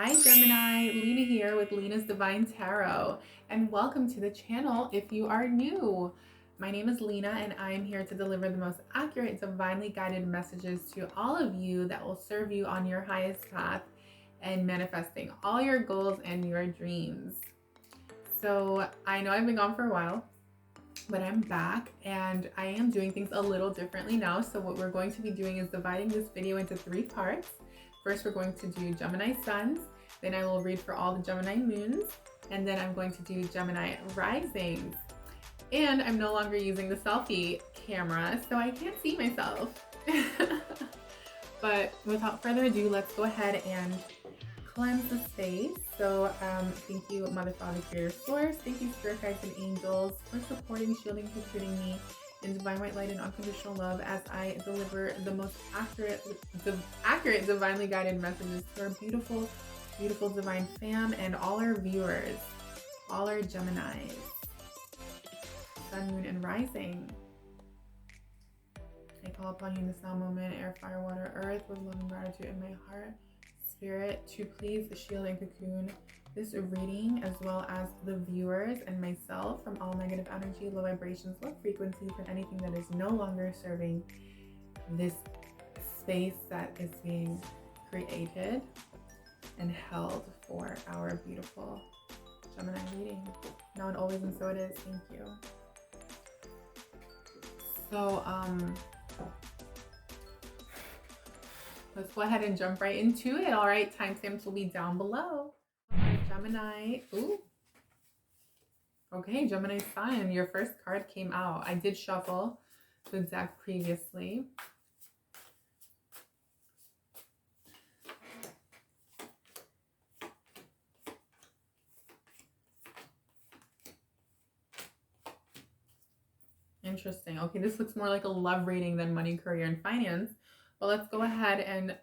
Hi Gemini, Lena here with Lena's Divine Tarot, and welcome to the channel if you are new. My name is Lena and I am here to deliver the most accurate, divinely guided messages to all of you that will serve you on your highest path and manifesting all your goals and your dreams. So I know I've been gone for a while, but I'm back and I am doing things a little differently now. So what we're going to be doing is dividing this video into 3 parts. First, we're going to do Gemini Suns, then I will read for all the Gemini Moons, and then I'm going to do Gemini Risings. And I'm no longer using the selfie camera, so I can't see myself. But without further ado, let's go ahead and cleanse the space. So thank you, Mother, Father, Creator, Source. Thank you, Spirit Guides and Angels, for supporting, shielding, protecting me in divine white light and unconditional love as I deliver the most accurate, divinely guided messages to our beautiful, beautiful divine fam and all our viewers, all our Geminis, Sun, Moon, and Rising. I call upon you in this now moment, air, fire, water, earth, with love and gratitude in my heart, Spirit, to please shield and cocoon this reading as well as the viewers and myself from all negative energy, low vibrations, low frequencies, and anything that is no longer serving this space that is being created and held for our beautiful Gemini reading. Now and always, and so it is. Thank you. So let's go ahead and jump right into it. All right, timestamps will be down below. All right, Gemini. Ooh. Okay, Gemini Sun, your first card came out. I did shuffle the deck previously. Interesting. Okay, this looks more like a love reading than money, career, and finance. But let's go ahead and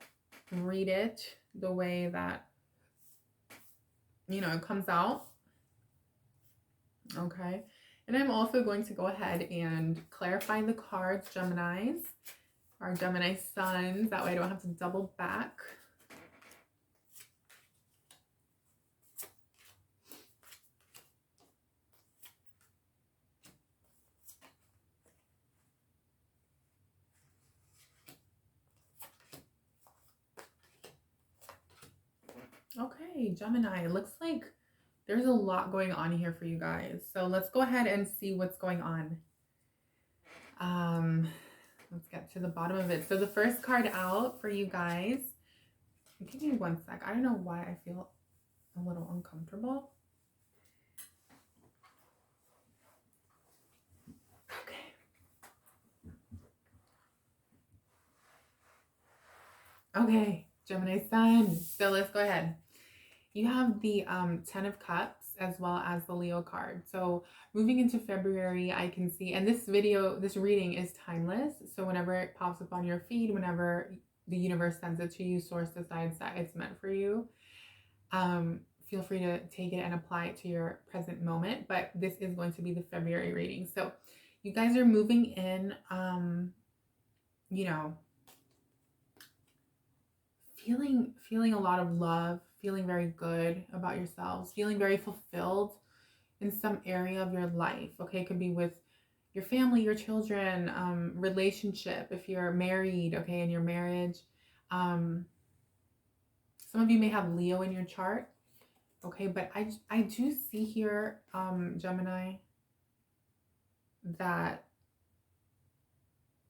read it the way that, it comes out. Okay. And I'm also going to go ahead and clarify the cards, Geminis, our Gemini Suns. That way I don't have to double back. Okay, Gemini, it looks like there's a lot going on here for you guys. So let's go ahead and see what's going on. Let's get to the bottom of it. So the first card out for you guys, give me one sec. I don't know why I feel a little uncomfortable. Okay, Gemini Sun. So let's go ahead. You have the 10 of Cups as well as the Leo card. So moving into February, I can see, and this reading is timeless. So whenever it pops up on your feed, whenever the universe sends it to you, source decides that it's meant for you, feel free to take it and apply it to your present moment. But this is going to be the February reading. So you guys are moving in, feeling a lot of love, feeling very good about yourselves, feeling very fulfilled in some area of your life. Okay, it could be with your family, your children, relationship, if you're married, okay, in your marriage. Some of you may have Leo in your chart, okay, but I do see here, Gemini, that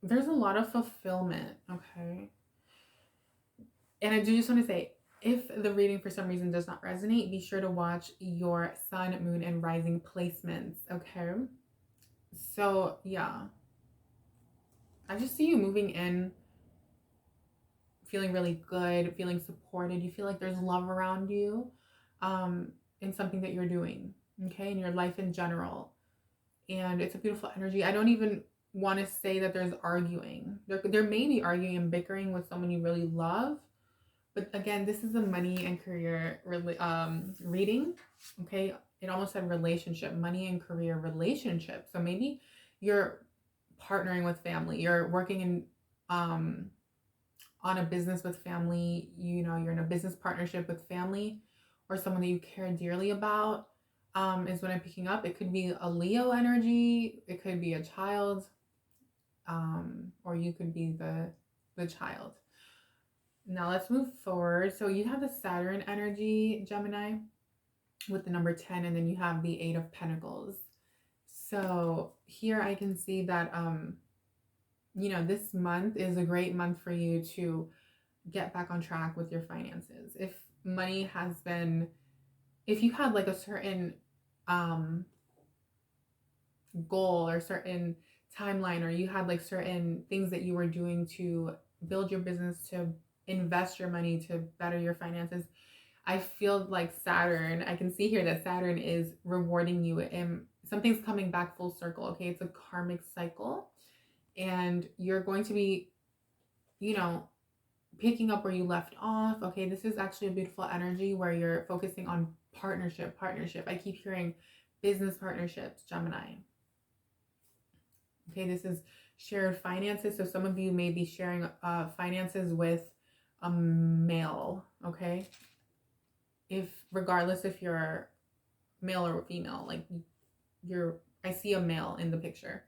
there's a lot of fulfillment, okay? And I do just want to say, if the reading for some reason does not resonate, be sure to watch your Sun, Moon, and Rising placements, okay? So, yeah. I just see you moving in, feeling really good, feeling supported. You feel like there's love around you in something that you're doing, okay? In your life in general. And it's a beautiful energy. I don't even want to say that there's arguing. There may be arguing and bickering with someone you really love. But again, this is a money and career reading, okay? It almost said relationship, money and career relationship. So maybe you're partnering with family. You're working in on a business with family, you know, you're in a business partnership with family or someone that you care dearly about, is what I'm picking up. It could be a Leo energy, it could be a child, or you could be the child. Now let's move forward. So you have the Saturn energy, Gemini, with the number 10, and then you have the 8 of Pentacles. So here I can see that you know, this month is a great month for you to get back on track with your finances. If money has been, if you had like a certain goal or certain timeline, or you had like certain things that you were doing to build your business, to invest your money, to better your finances, I feel like Saturn, I can see here that Saturn is rewarding you, and something's coming back full circle. Okay, it's a karmic cycle, and you're going to be, you know, picking up where you left off. Okay, this is actually a beautiful energy where you're focusing on partnership. I keep hearing business partnerships, Gemini. Okay, this is shared finances. So some of you may be sharing finances with a male. Okay, if regardless if you're male or female, like I see a male in the picture,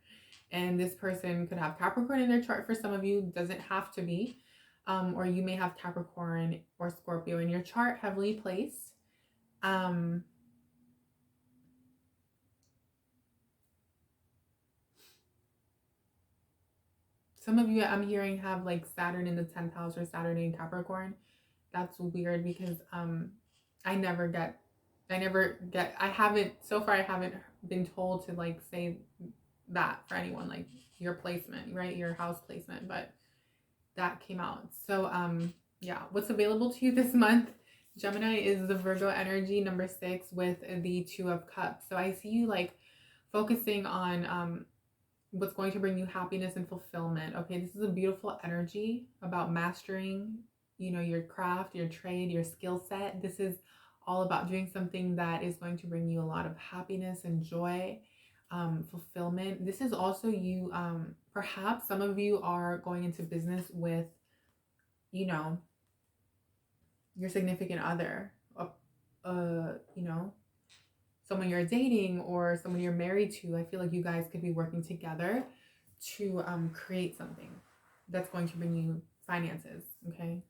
and this person could have Capricorn in their chart. For some of you, doesn't have to be, or you may have Capricorn or Scorpio in your chart, heavily placed. Some of you, I'm hearing, have like Saturn in the 10th house or Saturn in Capricorn. That's weird because I haven't, so far I haven't been told to like say that for anyone, like your placement, right? Your house placement, but that came out. So yeah, what's available to you this month, Gemini, is the Virgo energy, number 6, with the 2 of Cups. So I see you like focusing on what's going to bring you happiness and fulfillment. Okay, this is a beautiful energy about mastering, you know, your craft, your trade, your skill set. This is all about doing something that is going to bring you a lot of happiness and joy, fulfillment. This is also you, perhaps some of you are going into business with, you know, your significant other, you know, someone you're dating or someone you're married to. I feel like you guys could be working together to create something that's going to bring you finances. Okay.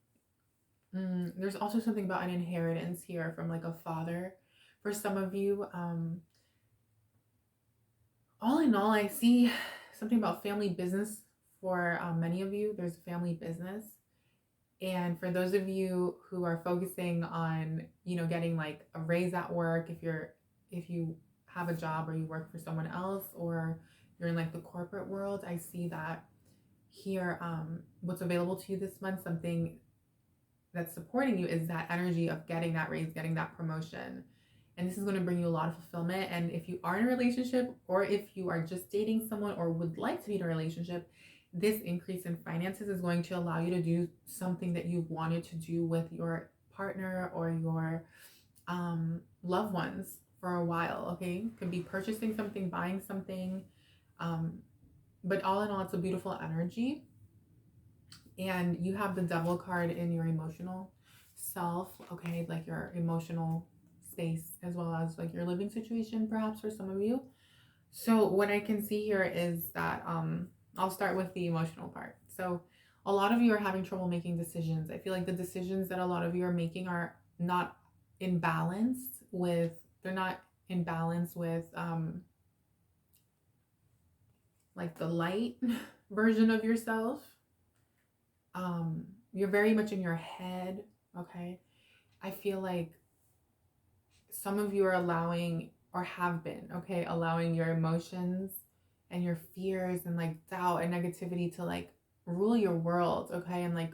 There's also something about an inheritance here from like a father for some of you. All in all, I see something about family business for many of you. There's family business. And for those of you who are focusing on, you know, getting like a raise at work, if you have a job or you work for someone else, or you're in like the corporate world, I see that here. What's available to you this month, something that's supporting you, is that energy of getting that raise, getting that promotion. And this is going to bring you a lot of fulfillment. And if you are in a relationship, or if you are just dating someone or would like to be in a relationship, this increase in finances is going to allow you to do something that you've wanted to do with your partner or your loved ones for a while. Okay, could be purchasing something, buying something, but all in all, it's a beautiful energy. And you have the Devil card in your emotional self. Okay, like your emotional space, as well as like your living situation, perhaps for some of you. So what I can see here is that I'll start with the emotional part. So a lot of you are having trouble making decisions. I feel like the decisions that a lot of you are making are not in balance with, they're not in balance with like the light version of yourself. You're very much in your head. Okay, I feel like some of you are allowing, or have been, okay, allowing your emotions and your fears and like doubt and negativity to like rule your world. Okay, and like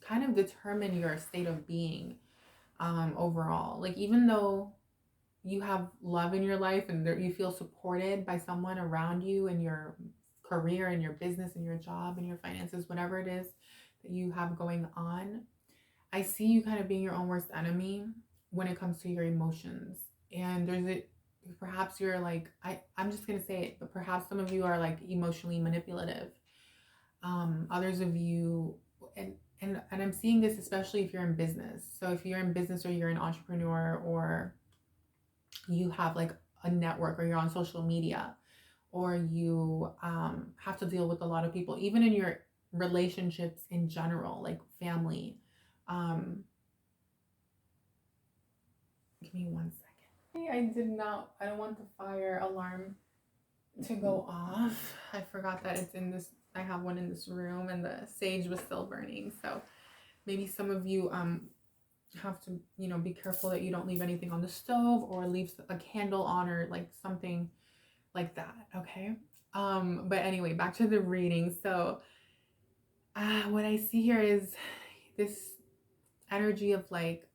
kind of determine your state of being overall. Like even though you have love in your life and you feel supported by someone around you in your career and your business and your job and your finances, whatever it is that you have going on, I see you kind of being your own worst enemy when it comes to your emotions. And perhaps you're like, I'm just gonna say it, but perhaps some of you are like emotionally manipulative. Others of you, and I'm seeing this especially if you're in business. So if you're in business or you're an entrepreneur, or you have like a network, or you're on social media, or you have to deal with a lot of people, even in your relationships in general, like family. Um, Give me 1 second. I don't want the fire alarm to go off. I forgot that it's in this, I have one in this room and the sage was still burning. So maybe some of you have to, be careful that you don't leave anything on the stove or leave a candle on, or like something like that. Okay. But anyway, back to the reading. So what I see here is this energy of like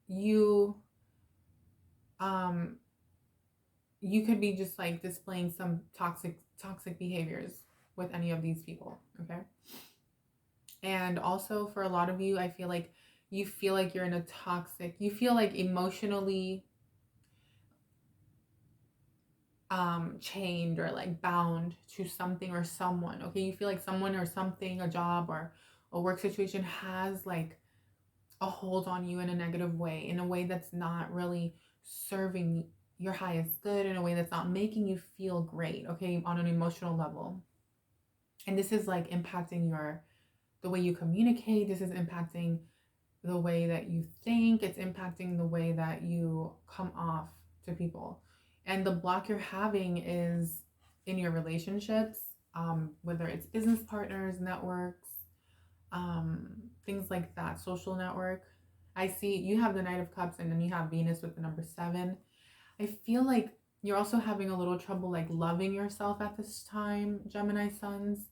you you could be just like displaying some toxic behaviors with any of these people. Okay. And also for a lot of you, I feel like you feel like you're in a toxic, you feel like emotionally chained or like bound to something or someone. Okay. You feel like someone or something, a job or a work situation, has like a hold on you in a negative way, in a way that's not really serving your highest good, in a way that's not making you feel great, okay, on an emotional level. And this is like impacting the way you communicate. This is impacting the way that you think. It's impacting the way that you come off to people. And the block you're having is in your relationships, whether it's business partners, networks, things like that, social network. I see you have the Knight of Cups and then you have Venus with the number 7. I feel like you're also having a little trouble like loving yourself at this time, Gemini Suns.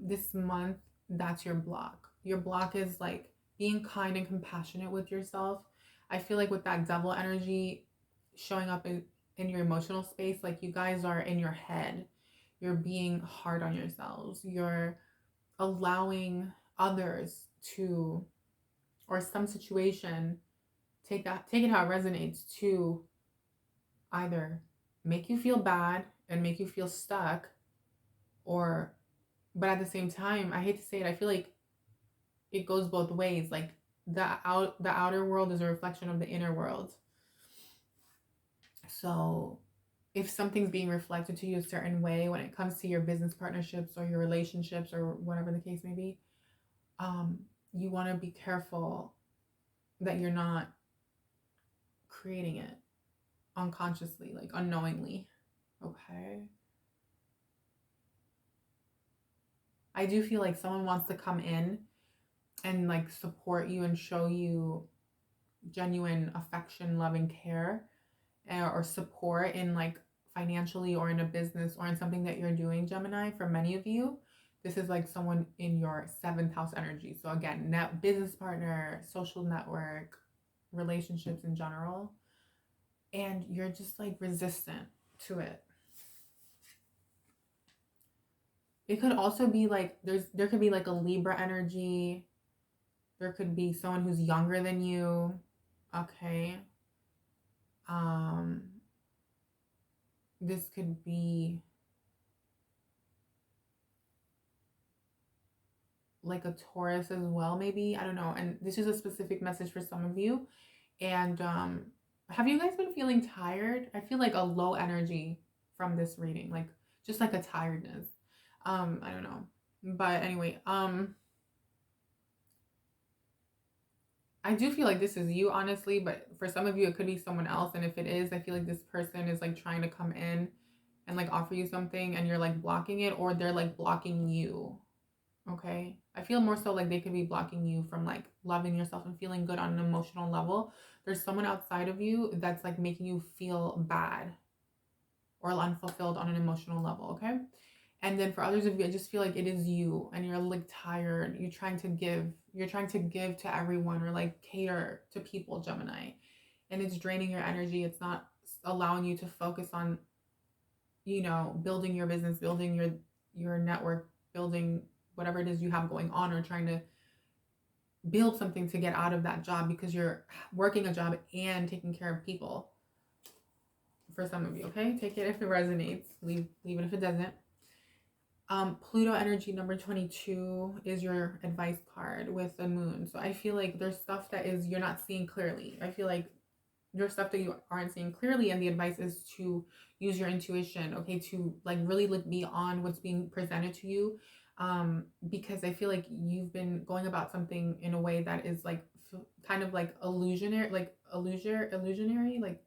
This month, that's your block. Your block is like being kind and compassionate with yourself. I feel like with that devil energy showing up in your emotional space, like you guys are in your head. You're being hard on yourselves. You're allowing others to, or some situation, take it how it resonates, to either make you feel bad and make you feel stuck, or, but at the same time, I hate to say it, I feel like it goes both ways. Like the outer world is a reflection of the inner world. So if something's being reflected to you a certain way when it comes to your business partnerships or your relationships or whatever the case may be, you want to be careful that you're not creating it unconsciously, like unknowingly. Okay. I do feel like someone wants to come in and like support you and show you genuine affection, love, and care, or support in like financially or in a business or in something that you're doing, Gemini. For many of you, this is like someone in your 7th house energy. So again, business partner, social network, relationships in general. And you're just like resistant to it. It could also be like there could be like a Libra energy. There could be someone who's younger than you. Okay. This could be like a Taurus as well, maybe. I don't know. And this is a specific message for some of you. And have you guys been feeling tired? I feel like a low energy from this reading, like just like a tiredness. I don't know. But anyway, I do feel like this is you, honestly, but for some of you, it could be someone else. And if it is, I feel like this person is like trying to come in and like offer you something and you're like blocking it, or they're like blocking you. Okay. I feel more so like they could be blocking you from like loving yourself and feeling good on an emotional level. There's someone outside of you that's like making you feel bad or unfulfilled on an emotional level. Okay. And then for others of you, I just feel like it is you and you're like tired. You're trying to give to everyone or like cater to people, Gemini. And it's draining your energy. It's not allowing you to focus on, building your business, building your network, building whatever it is you have going on, or trying to build something to get out of that job because you're working a job and taking care of people. For some of you, okay? Take it if it resonates. Leave it if it doesn't. Pluto energy number 22 is your advice card with the moon. So I feel like there's stuff that is you're not seeing clearly. I feel like there's stuff that you aren't seeing clearly, and the advice is to use your intuition, okay, to like really look beyond what's being presented to you. Because I feel like you've been going about something in a way that is like kind of like illusionary, like illusionary, like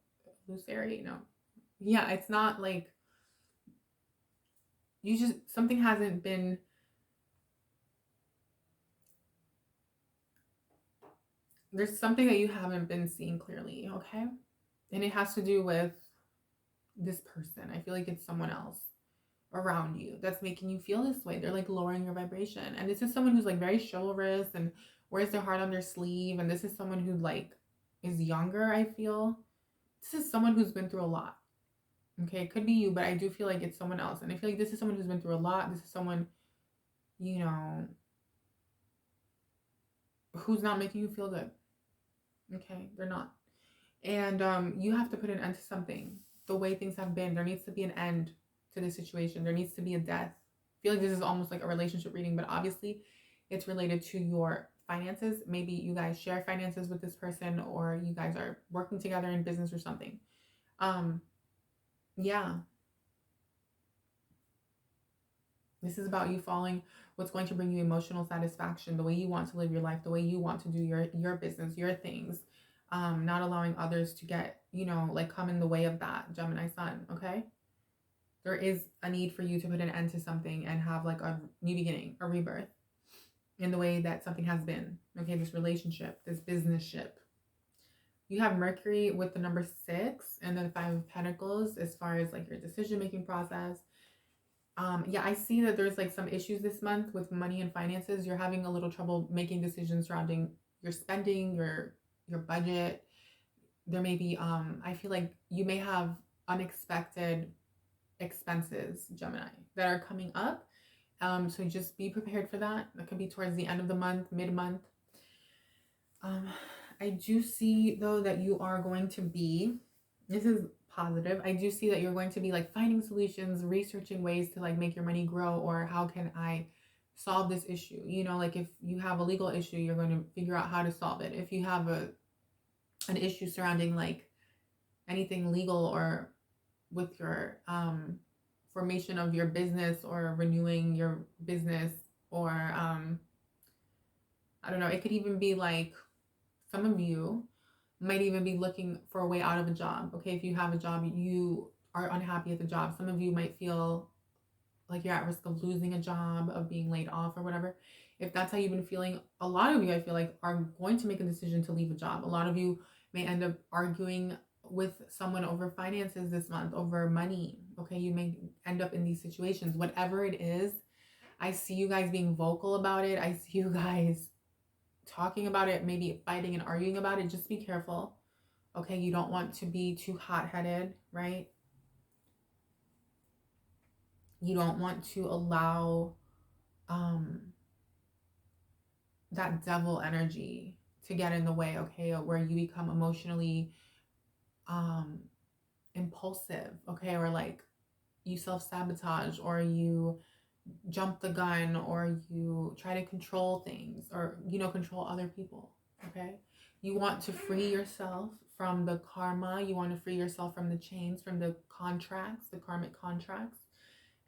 illusory. No, yeah, it's not like you just something hasn't been. There's something that you haven't been seeing clearly, okay, and it has to do with this person. I feel like it's someone else around you that's making you feel this way. They're like lowering your vibration. And this is someone who's like very chivalrous and wears their heart on their sleeve. And this is someone who like is younger, I feel. This is someone who's been through a lot. Okay, it could be you, but I do feel like it's someone else. And I feel like this is someone who's been through a lot. This is someone, you know, who's not making you feel good. Okay, they're not. And you have to put an end to something. The way things have been, there needs to be an end to this situation. There needs to be a death. I feel like this is almost like a relationship reading, but obviously it's related to your finances. Maybe you guys share finances with this person, or you guys are working together in business or something. Yeah, this is about you following what's going to bring you emotional satisfaction, the way you want to live your life, the way you want to do your business, your things. Not allowing others to get, like come in the way of that, Gemini Sun, okay? There is a need for you to put an end to something and have like a new beginning, a rebirth in the way that something has been. Okay, this relationship, this business ship. You have Mercury with the number 6 and then 5 of Pentacles as far as like your decision making process. Yeah, I see that there's like some issues this month with money and finances. You're having a little trouble making decisions surrounding your spending, your budget. There may be I feel like you may have unexpected expenses, Gemini, that are coming up. So just be prepared for that. That could be towards the end of the month, mid-month. I do see though that you are going to be, this is positive. I do see that you're going to be like finding solutions, researching ways to like make your money grow, or how can I solve this issue? Like if you have a legal issue, you're going to figure out how to solve it. If you have an issue surrounding like anything legal or with your formation of your business or renewing your business, or I don't know, it could even be like some of you might even be looking for a way out of a job. Okay, if you have a job, you are unhappy at the job. Some of you might feel like you're at risk of losing a job, of being laid off or whatever. If that's how you've been feeling, a lot of you, I feel like, are going to make a decision to leave a job. A lot of you may end up arguing with someone over finances this month, over money. Okay, you may end up in these situations. Whatever it is, I see you guys being vocal about it. I see you guys talking about it, maybe fighting and arguing about it. Just be careful. Okay, you don't want to be too hot-headed, right? You don't want to allow that devil energy to get in the way, okay, where you become emotionally impulsive, okay, or like you self-sabotage, or you jump the gun, or you try to control things, or control other people. Okay, you want to free yourself from the karma. You want to free yourself from the chains, from the contracts, the karmic contracts.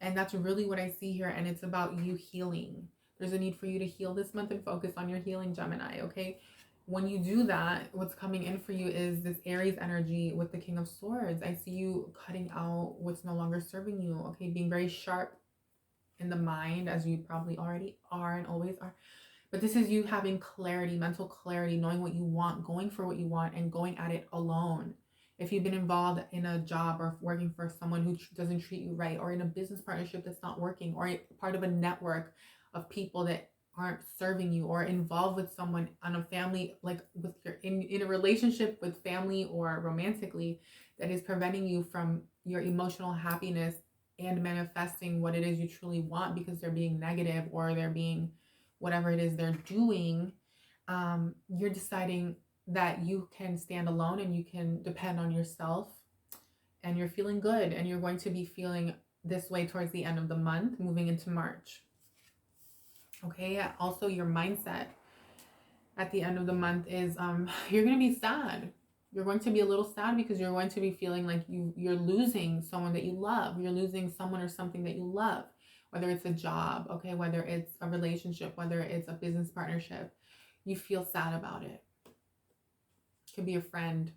And that's really what I see here. And it's about you healing. There's a need for you to heal this month and focus on your healing, Gemini. Okay, when you do that, what's coming in for you is this Aries energy with the King of Swords. I see you cutting out what's no longer serving you. Okay, being very sharp in the mind, as you probably already are and always are. But this is you having clarity, mental clarity, knowing what you want, going for what you want, and going at it alone. If you've been involved in a job or working for someone who doesn't treat you right, or in a business partnership that's not working, or part of a network of people that aren't serving you, or involved with someone on a family, like with your in a relationship with family or romantically, that is preventing you from your emotional happiness and manifesting what it is you truly want, because they're being negative, or they're being whatever it is they're doing. You're deciding that you can stand alone and you can depend on yourself, and you're feeling good, and you're going to be feeling this way towards the end of the month, moving into March. Okay, also your mindset at the end of the month is you're going to be sad. You're going to be a little sad because you're going to be feeling like you're losing someone that you love. You're losing someone or something that you love, whether it's a job, okay, whether it's a relationship, whether it's a business partnership. You feel sad about it. Could be a friend.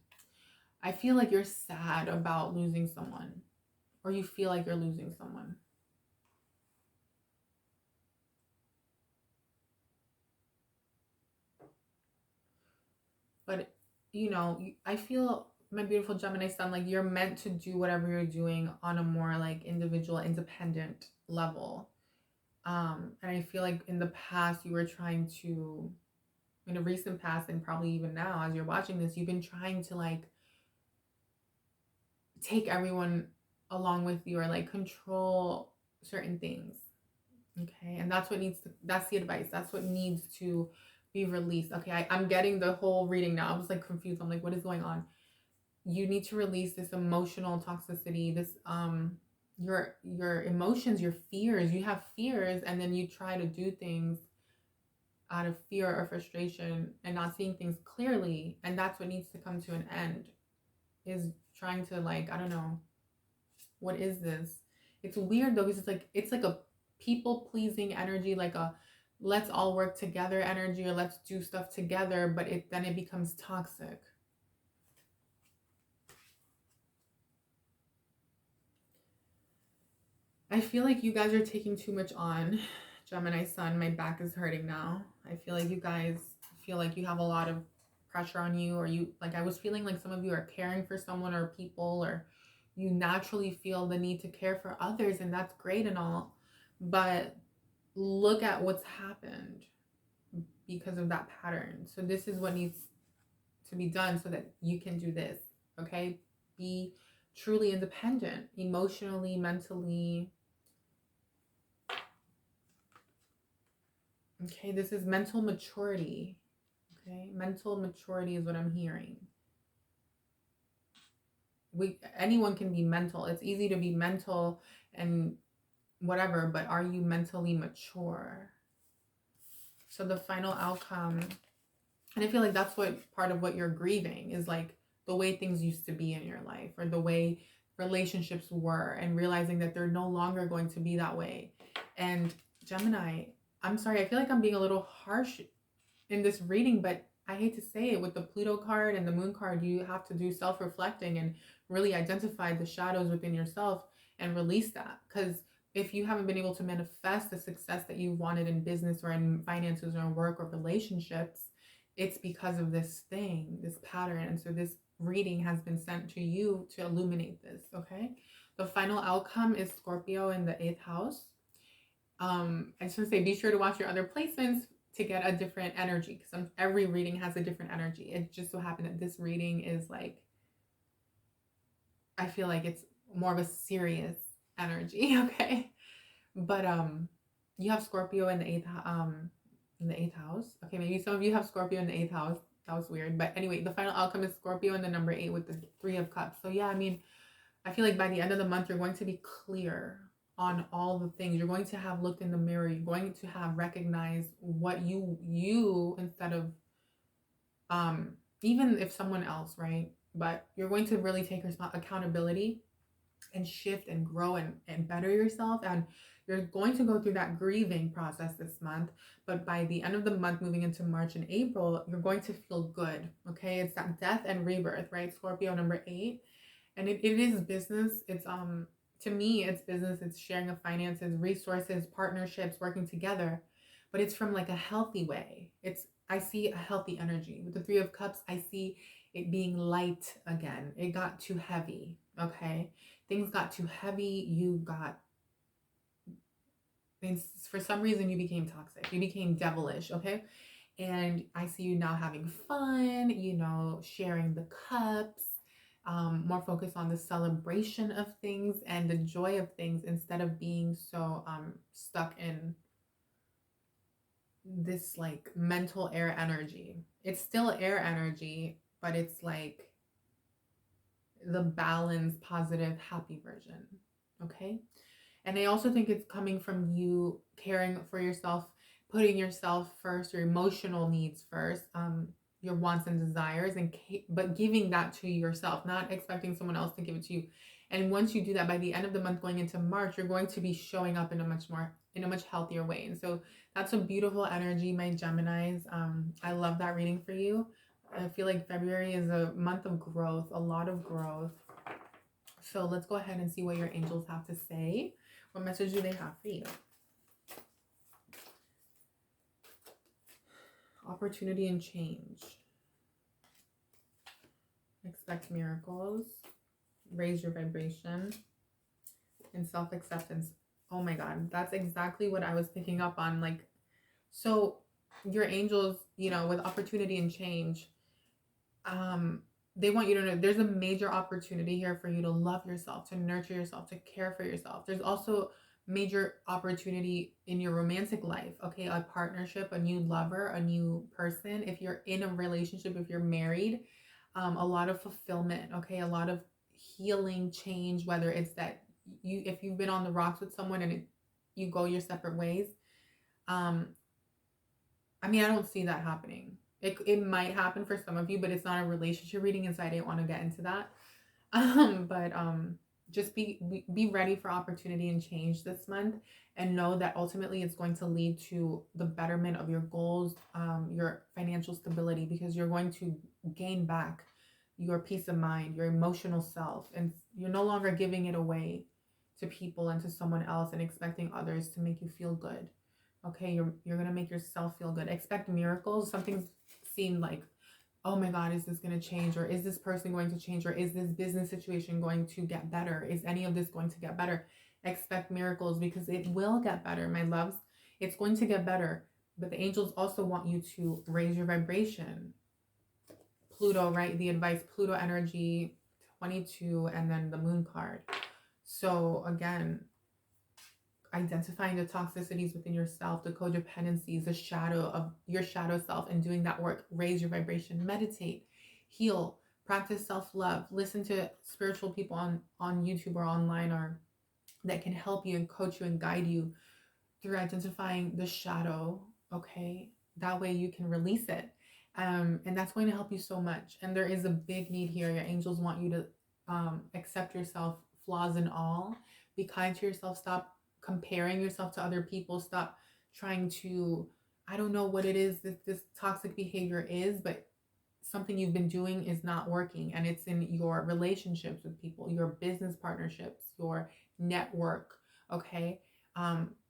I feel like you're sad about losing someone, or you feel like you're losing someone. But, you know, I feel, my beautiful Gemini Sun, like you're meant to do whatever you're doing on a more like individual, independent level. And I feel like in the past you were trying to, in a recent past, and probably even now as you're watching this, you've been trying to like take everyone along with you, or like control certain things. Okay, and that's what needs to, that's the advice, that's what needs to be released. Okay, I'm getting the whole reading now. I was like confused. I'm like, what is going on? You need to release this emotional toxicity, this your emotions, your fears. You have fears, and then you try to do things out of fear or frustration and not seeing things clearly, and that's what needs to come to an end. Is trying to, like, I don't know, what is this? It's weird though, because it's like a people pleasing energy, like a let's all work together energy, or let's do stuff together, but it becomes toxic. I feel like you guys are taking too much on. Gemini Sun, my back is hurting now. I feel like you guys feel like you have a lot of pressure on you, or you, like, I was feeling like some of you are caring for someone or people, or you naturally feel the need to care for others, and that's great and all. But look at what's happened because of that pattern. So this is what needs to be done so that you can do this. Okay? Be truly independent, emotionally, mentally. Okay, this is mental maturity. Okay, mental maturity is what I'm hearing. Anyone can be mental. It's easy to be mental and whatever, but are you mentally mature? So the final outcome, and I feel like that's what part of what you're grieving is, like the way things used to be in your life, or the way relationships were, and realizing that they're no longer going to be that way. And Gemini, I'm sorry, I feel like I'm being a little harsh in this reading, but I hate to say it, with the Pluto card and the Moon card, you have to do self-reflecting and really identify the shadows within yourself and release that. Because if you haven't been able to manifest the success that you wanted in business or in finances or in work or relationships, it's because of this thing, this pattern. And so this reading has been sent to you to illuminate this. Okay, the final outcome is Scorpio in the 8th house. I just want to say, be sure to watch your other placements to get a different energy, because every reading has a different energy. It just so happened that this reading is like, I feel like it's more of a serious energy. Okay, but you have Scorpio in the 8th house. Okay, maybe some of you have Scorpio in the 8th house. That was weird, but anyway, the final outcome is Scorpio in the number 8 with the 3 of Cups. So yeah, I mean, I feel like by the end of the month you're going to be clear on all the things. You're going to have looked in the mirror. You're going to have recognized what you instead of even if someone else, right? But you're going to really take accountability and shift and grow and better yourself. And you're going to go through that grieving process this month. But by the end of the month, moving into March and April, you're going to feel good. Okay, it's that death and rebirth, right? Scorpio number 8. And it is business. It's to me, it's business. It's sharing of finances, resources, partnerships, working together, but it's from like a healthy way. I see a healthy energy. With the 3 of Cups, I see it being light again. It got too heavy. Okay, things got too heavy. You got things, for some reason you became toxic. You became devilish. Okay, and I see you now having fun. You know, sharing the cups. More focus on the celebration of things and the joy of things, instead of being so stuck in this like mental air energy. It's still air energy, but it's like the balanced, positive, happy version. Okay, And I also think it's coming from you caring for yourself, putting yourself first, your emotional needs first, your wants and desires, and but giving that to yourself, not expecting someone else to give it to you. And once you do that, by the end of the month, going into March, you're going to be showing up in a much healthier way. And so that's a beautiful energy, my Geminis. I love that reading for you. I feel like February is a month of growth, a lot of growth. So let's go ahead and see what your angels have to say. What message do they have for you? Opportunity and change. Expect miracles. Raise your vibration. And self-acceptance. Oh my God, that's exactly what I was picking up on. Like, so your angels, you know, with opportunity and change, they want you to know there's a major opportunity here for you to love yourself, to nurture yourself, to care for yourself. There's also major opportunity in your romantic life, okay? A partnership, a new lover, a new person. If you're in a relationship, if you're married, a lot of fulfillment, okay? A lot of healing, change, whether it's that if you've been on the rocks with someone and you go your separate ways. I mean, I don't see that happening. It might happen for some of you, but it's not a relationship reading, and so I didn't want to get into that. But just be ready for opportunity and change this month, and know that ultimately it's going to lead to the betterment of your goals, your financial stability, because you're going to gain back your peace of mind, your emotional self, and you're no longer giving it away to people and to someone else and expecting others to make you feel good. Okay, you're gonna make yourself feel good. Expect miracles. Something seemed like, oh my God, is this going to change? Or is this person going to change? Or is this business situation going to get better? Is any of this going to get better? Expect miracles, because it will get better, my loves. It's going to get better. But the angels also want you to raise your vibration. Pluto, right? The advice, Pluto energy, 22, and then the moon card. So again, identifying the toxicities within yourself, the codependencies, the shadow of your shadow self, and doing that work. Raise your vibration, meditate, heal, practice self-love, listen to spiritual people on YouTube or online, or that can help you and coach you and guide you through identifying the shadow. Okay, that way you can release it, and that's going to help you so much. And there is a big need here. Your angels want you to accept yourself, flaws and all. Be kind to yourself. Stop comparing yourself to other people. Stop trying to, I don't know what it is that this toxic behavior is, but something you've been doing is not working, and it's in your relationships with people, your business partnerships, your network. Okay,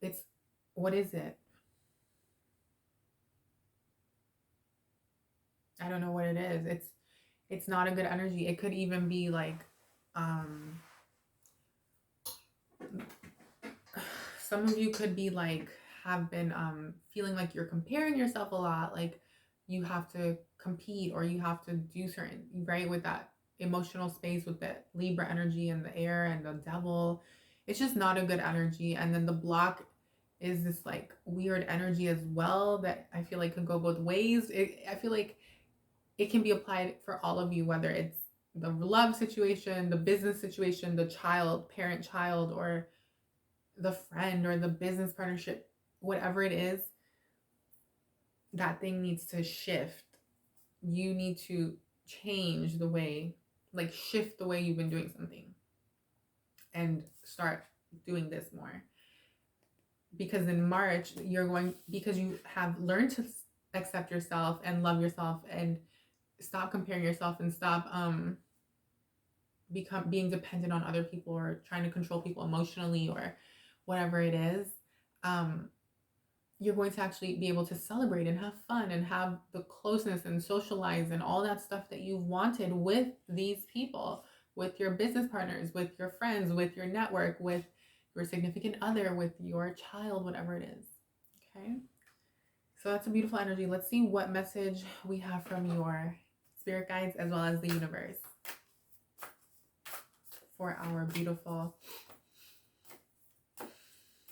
it's, what is it? I don't know what it is. It's not a good energy. It could even be like some of you could be like, have been feeling like you're comparing yourself a lot, like you have to compete or you have to do certain, right, with that emotional space, with the Libra energy and the air and the devil. It's just not a good energy. And then the block is this like weird energy as well that I feel like could go both ways. I feel like it can be applied for all of you, whether it's the love situation, the business situation, the parent child, or the friend or the business partnership. Whatever it is, that thing needs to shift. You need to change the way, like shift the way you've been doing something and start doing this more. Because in March, because you have learned to accept yourself and love yourself and stop comparing yourself and stop being dependent on other people or trying to control people emotionally or whatever it is, you're going to actually be able to celebrate and have fun and have the closeness and socialize and all that stuff that you've wanted with these people, with your business partners, with your friends, with your network, with your significant other, with your child, whatever it is. Okay, so that's a beautiful energy. Let's see what message we have from your spirit guides as well as the universe for our beautiful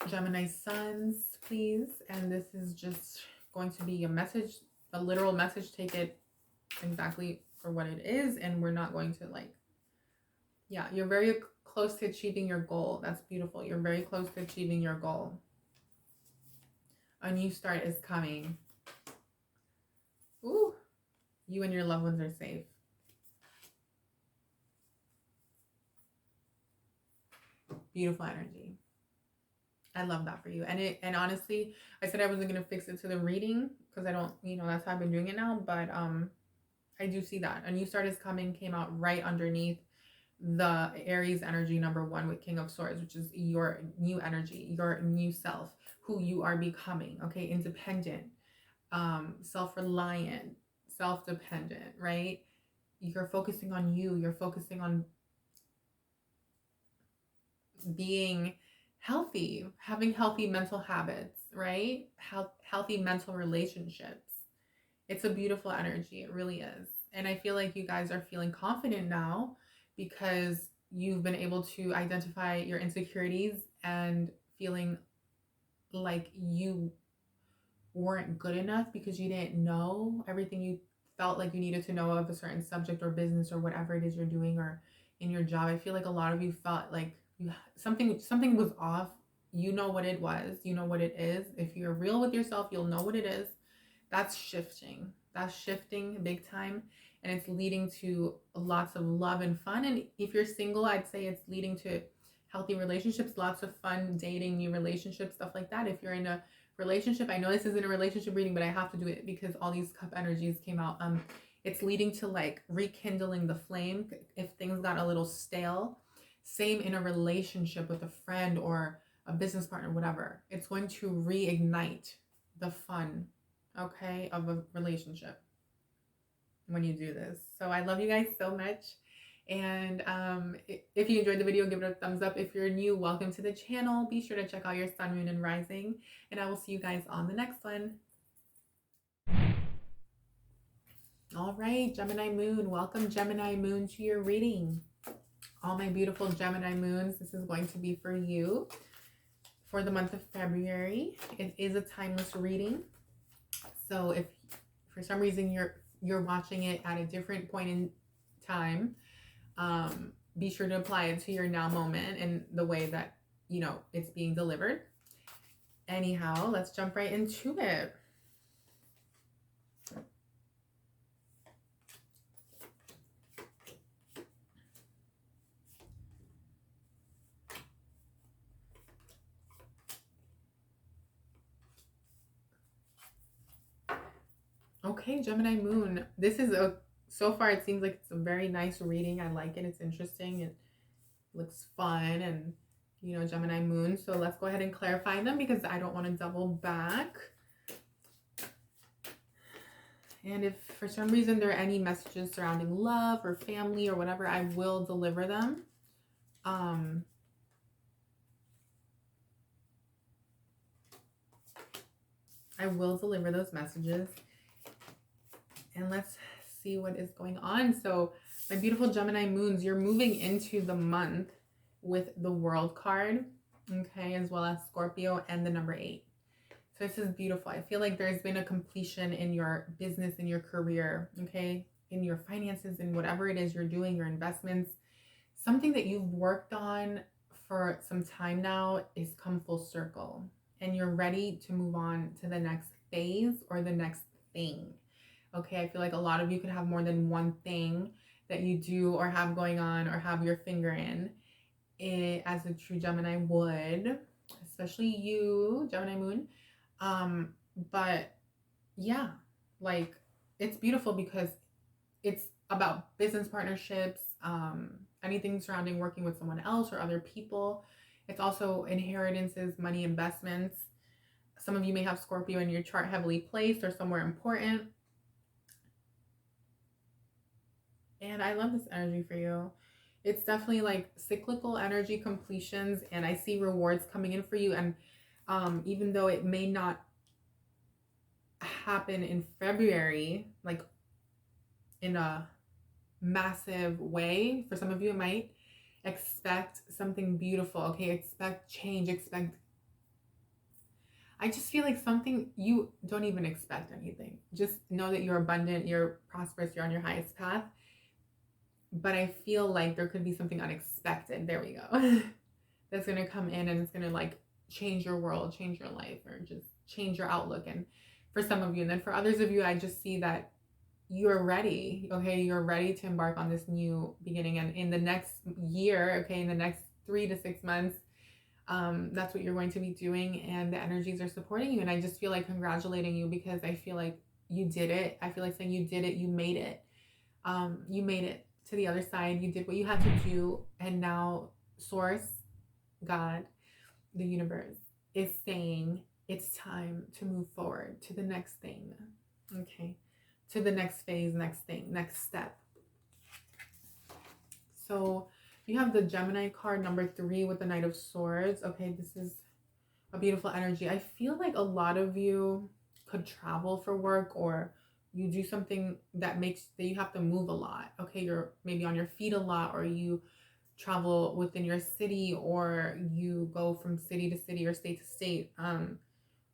Gemini Suns, please. And this is just going to be a message, a literal message. Take it exactly for what it is, and we're not going to like, yeah, you're very close to achieving your goal. That's beautiful. You're very close to achieving your goal. A new start is coming. Ooh, you and your loved ones are safe. Beautiful energy. I love that for you. And honestly, I said I wasn't going to fix it to the reading because I don't, that's how I've been doing it now. But I do see that. A new start is coming came out right underneath the Aries energy #1 with King of Swords, which is your new energy, your new self, who you are becoming. Okay, independent, self-reliant, self-dependent, right? You're focusing on you. You're focusing on being healthy, having healthy mental habits, right? Healthy mental relationships. It's a beautiful energy. It really is. And I feel like you guys are feeling confident now because you've been able to identify your insecurities and feeling like you weren't good enough because you didn't know everything you felt like you needed to know of a certain subject or business or whatever it is you're doing or in your job. I feel like a lot of you felt like something was off. You know what it was. You know what it is. If you're real with yourself, you'll know what it is. That's shifting. That's shifting big time. And it's leading to lots of love and fun. And if you're single, I'd say it's leading to healthy relationships, lots of fun dating, new relationships, stuff like that. If you're in a relationship, I know this isn't a relationship reading, but I have to do it because all these cup energies came out. It's leading to like rekindling the flame if things got a little stale. Same in a relationship with a friend or a business partner, whatever. It's going to reignite the fun, okay, of a relationship when you do this. So I love you guys so much. And if you enjoyed the video, give it a thumbs up. If you're new, welcome to the channel. Be sure to check out your sun, moon, and rising. And I will see you guys on the next one. All right, Gemini Moon. Welcome, Gemini Moon, to your reading. All my beautiful Gemini Moons, this is going to be for you for the month of February. It is a timeless reading. So if for some reason you're watching it at a different point in time, be sure to apply it to your now moment and the way that, it's being delivered. Anyhow, let's jump right into it. Okay, Gemini Moon. So far it seems like it's a very nice reading. I like it. It's interesting. It looks fun and, Gemini Moon. So let's go ahead and clarify them because I don't want to double back. And if for some reason there are any messages surrounding love or family or whatever, I will deliver them. I will deliver those messages. And let's see what is going on. So my beautiful Gemini Moons, you're moving into the month with the World card, okay, as well as Scorpio and the number 8. So this is beautiful. I feel like there's been a completion in your business, in your career, okay, in your finances, in whatever it is you're doing, your investments. Something that you've worked on for some time now is come full circle and you're ready to move on to the next phase or the next thing. Okay, I feel like a lot of you could have more than one thing that you do or have going on or have your finger in, as a true Gemini would, especially you, Gemini Moon. But yeah, like it's beautiful because it's about business partnerships, anything surrounding working with someone else or other people. It's also inheritances, money, investments. Some of you may have Scorpio in your chart heavily placed or somewhere important. And I love this energy for you. It's definitely like cyclical energy completions, and I see rewards coming in for you. And even though it may not happen in February, like in a massive way, for some of you it might, expect something beautiful. Okay, expect change, I just feel like something, you don't even expect anything. Just know that you're abundant, you're prosperous, you're on your highest path. but I feel like there could be something unexpected. There we go. That's going to come in and it's going to like change your world, change your life, or just change your outlook. And for some of you, and then for others of you, I just see that you're ready. Okay, you're ready to embark on this new beginning. And in the next year, okay, in the next 3 to 6 months, that's what you're going to be doing, and the energies are supporting you. And I just feel like congratulating you, because I feel like you did it. I feel like saying you did it, you made it. You made it to the other side. You did what you had to do, and now Source, God, the universe is saying it's time to move forward to the next thing. Okay, to the next phase, next thing, next step. So you have the Gemini card number 3 with the Knight of Swords. Okay, this is a beautiful energy. I feel like a lot of you could travel for work, or you do something that makes that you have to move a lot. Okay, you're maybe on your feet a lot, or you travel within your city, or you go from city to city or state to state.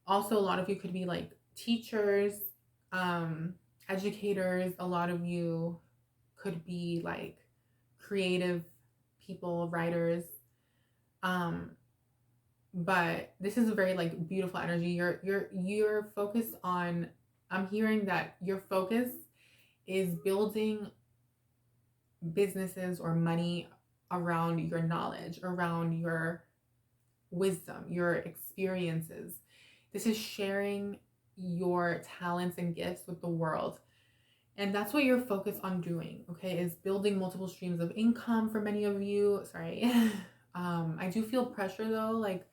Also, a lot of you could be like teachers, educators. A lot of you could be like creative people, writers. But this is a very like beautiful energy. You're focused on, I'm hearing that your focus is building businesses or money around your knowledge, around your wisdom, your experiences. This is sharing your talents and gifts with the world. And that's what you're focused on doing, okay, is building multiple streams of income for many of you. Sorry. I do feel pressure though. Like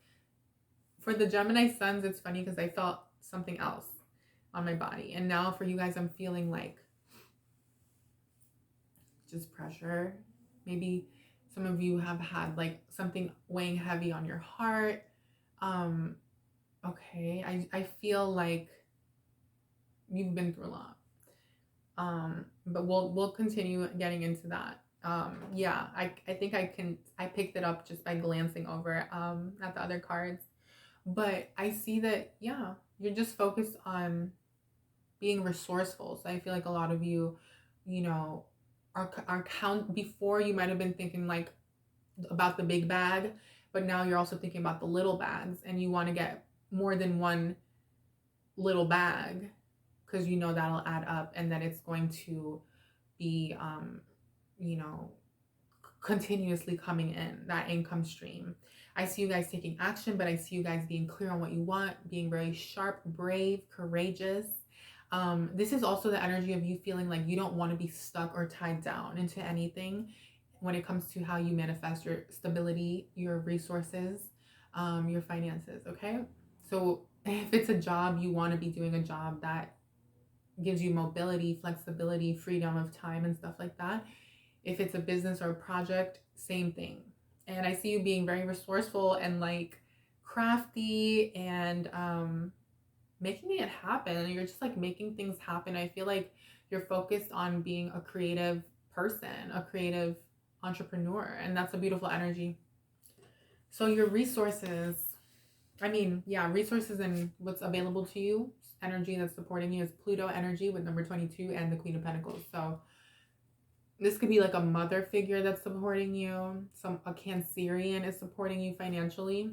for the Gemini Suns, it's funny because I felt something else on my body. And now for you guys, I'm feeling like just pressure. Maybe some of you have had like something weighing heavy on your heart. Okay, I feel like you've been through a lot. But we'll continue getting into that. Yeah, I think I picked it up just by glancing over at the other cards. But I see that, yeah, you're just focused on being resourceful. So I feel like a lot of you, you know, are count before you might have been thinking like about the big bag, but now you're also thinking about the little bags, and you want to get more than one little bag because you know that'll add up, and then it's going to be you know, continuously coming in, that income stream. I see you guys taking action, but I see you guys being clear on what you want, being very sharp, brave, courageous. This is also the energy of you feeling like you don't want to be stuck or tied down into anything when it comes to how you manifest your stability, your resources, your finances. Okay, so if it's a job, you want to be doing a job that gives you mobility, flexibility, freedom of time, and stuff like that. If it's a business or a project, same thing. And I see you being very resourceful and like crafty and making it happen. You're just like making things happen. I feel like you're focused on being a creative person, a creative entrepreneur, and that's a beautiful energy. So your resources, I mean, yeah, resources and what's available to you, energy that's supporting you is Pluto energy with number 22 and the Queen of Pentacles. So this could be like a mother figure that's supporting you. A Cancerian is supporting you financially.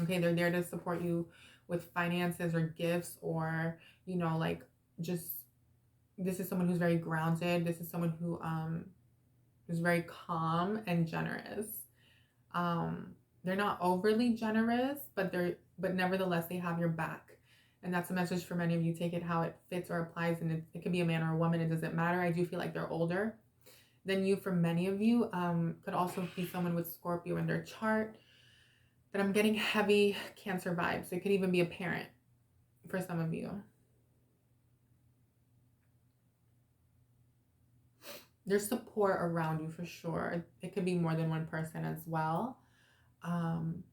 Okay, they're there to support you with finances or gifts, or, you know, like just, this is someone who's very grounded. This is someone who is very calm and generous. They're not overly generous, but nevertheless they have your back. And that's a message for many of you. Take it how it fits or applies, and it could be a man or a woman, it doesn't matter. I do feel like they're older than you for many of you. Could also be someone with Scorpio in their chart. But I'm getting heavy Cancer vibes. It could even be a parent for some of you. There's support around you for sure. It could be more than one person as well. And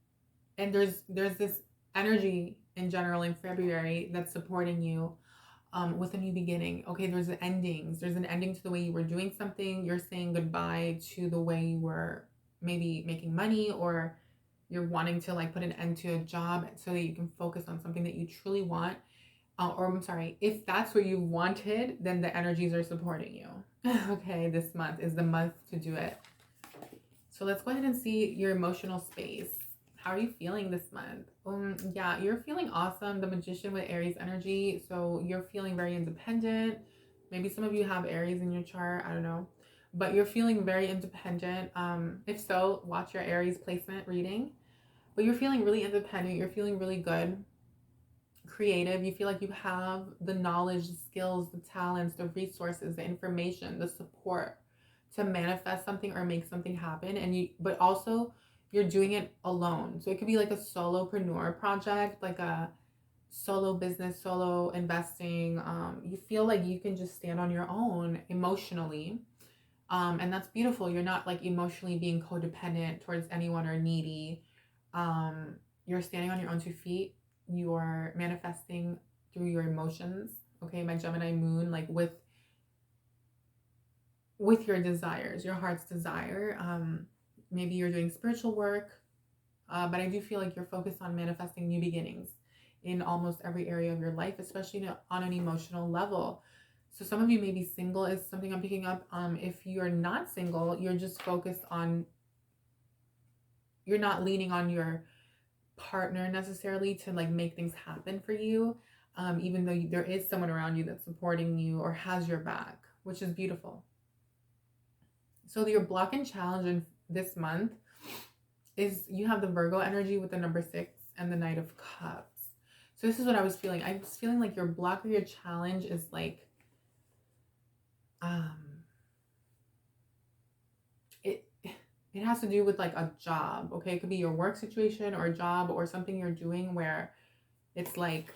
there's this energy in general in February that's supporting you with a new beginning. Okay, there's endings. There's an ending to the way you were doing something. You're saying goodbye to the way you were maybe making money, or you're wanting to like put an end to a job so that you can focus on something that you truly want. or I'm sorry, if that's what you wanted, then the energies are supporting you. Okay, this month is the month to do it. So let's go ahead and see your emotional space. How are you feeling this month? Yeah, you're feeling awesome. The Magician with Aries energy. So you're feeling very independent. Maybe some of you have Aries in your chart. I don't know. But you're feeling very independent. If so, watch your Aries placement reading. But you're feeling really independent. You're feeling really good, creative. You feel like you have the knowledge, the skills, the talents, the resources, the information, the support to manifest something or make something happen. And you, but also you're doing it alone. So it could be like a solopreneur project, like a solo business, solo investing. You feel like you can just stand on your own emotionally. And that's beautiful. You're not like emotionally being codependent towards anyone or needy. You're standing on your own 2 feet. You're manifesting through your emotions. Okay, my Gemini Moon, like with your desires, your heart's desire. Maybe you're doing spiritual work, but I do feel like you're focused on manifesting new beginnings in almost every area of your life, especially on an emotional level. So some of you may be single is something I'm picking up. If you're not single, you're just focused on, you're not leaning on your partner necessarily to like make things happen for you, even though there is someone around you that's supporting you or has your back, which is beautiful. So your block and challenge in this month is you have the Virgo energy with the number 6 and the Knight of Cups. So this is what I was feeling. I was feeling like your block or your challenge is like it has to do with like a job. Okay, it could be your work situation or a job or something you're doing where it's like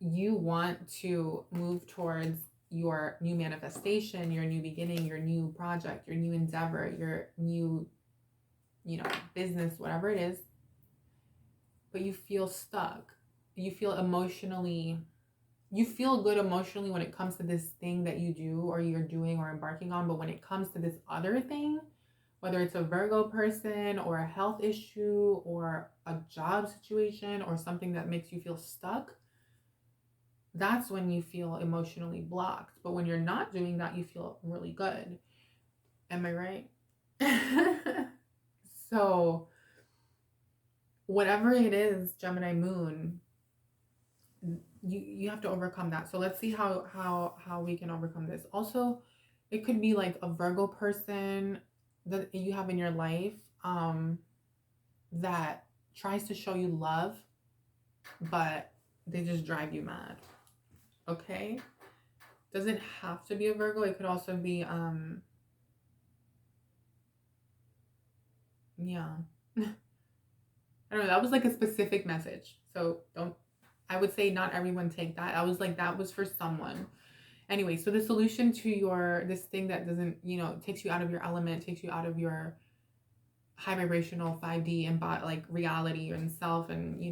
you want to move towards your new manifestation, your new beginning, your new project, your new endeavor, your new, business, whatever it is, but you feel stuck. You feel you feel good emotionally when it comes to this thing that you do or you're doing or embarking on, but when it comes to this other thing, whether it's a Virgo person or a health issue or a job situation or something that makes you feel stuck, that's when you feel emotionally blocked. But when you're not doing that, you feel really good. Am I right? So whatever it is, Gemini Moon, you have to overcome that. So let's see how we can overcome this. Also, it could be like a Virgo person that you have in your life that tries to show you love, but they just drive you mad. Okay, doesn't have to be a Virgo. It could also be yeah. I don't know, that was like a specific message, so don't, I would say not everyone take that. I was like, that was for someone. Anyway, so the solution to your this thing that doesn't, takes you out of your element, takes you out of your high vibrational 5D and like reality and self, and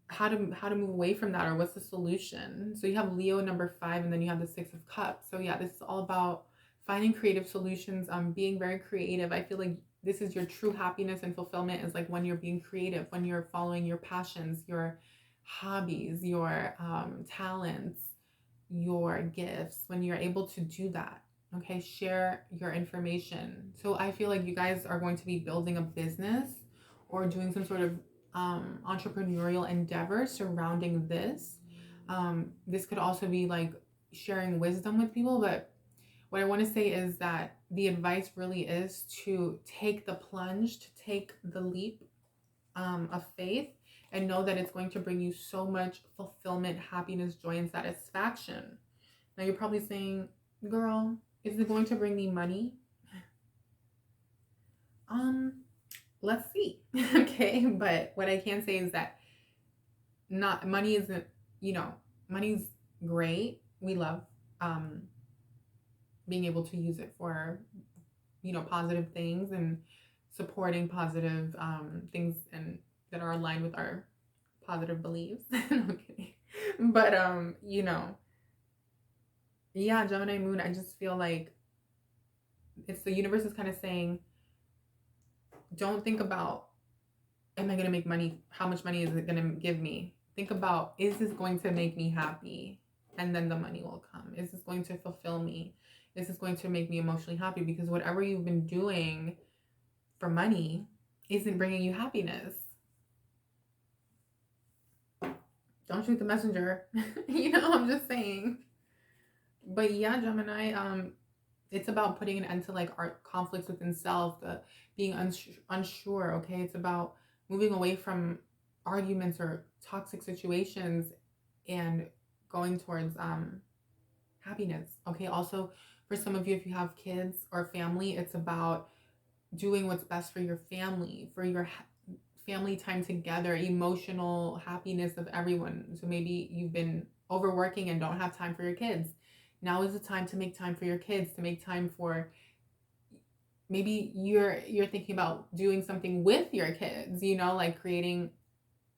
how to move away from that, or what's the solution. So you have Leo number 5, and then you have the 6 of Cups. So yeah, this is all about finding creative solutions, being very creative. I feel like this is your true happiness and fulfillment, is like when you're being creative, when you're following your passions, your hobbies, your talents, your gifts, when you're able to do that. Okay, share your information. So I feel like you guys are going to be building a business or doing some sort of entrepreneurial endeavor surrounding this. This could also be like sharing wisdom with people, but what I want to say is that the advice really is to take the plunge, to take the leap of faith, and know that it's going to bring you so much fulfillment, happiness, joy, and satisfaction. Now you're probably saying, girl, is it going to bring me money? Let's see. Okay, but what I can say is that not money isn't, money's great. We love being able to use it for, positive things and supporting positive things and that are aligned with our positive beliefs. Okay. But yeah, Gemini Moon, I just feel like it's the universe is kind of saying, don't think about, am I going to make money? How much money is it going to give me? Think about, is this going to make me happy? And then the money will come. Is this going to fulfill me? Is this going to make me emotionally happy? Because whatever you've been doing for money isn't bringing you happiness. Don't shoot the messenger. I'm just saying. But yeah, Gemini, it's about putting an end to like our conflicts within self, the being unsure. Okay, it's about moving away from arguments or toxic situations and going towards happiness. Okay, also for some of you, if you have kids or family, it's about doing what's best for your family, for your family time together, emotional happiness of everyone. So maybe you've been overworking and don't have time for your kids. Now is the time to make time for your kids, to make time for, maybe you're thinking about doing something with your kids, like creating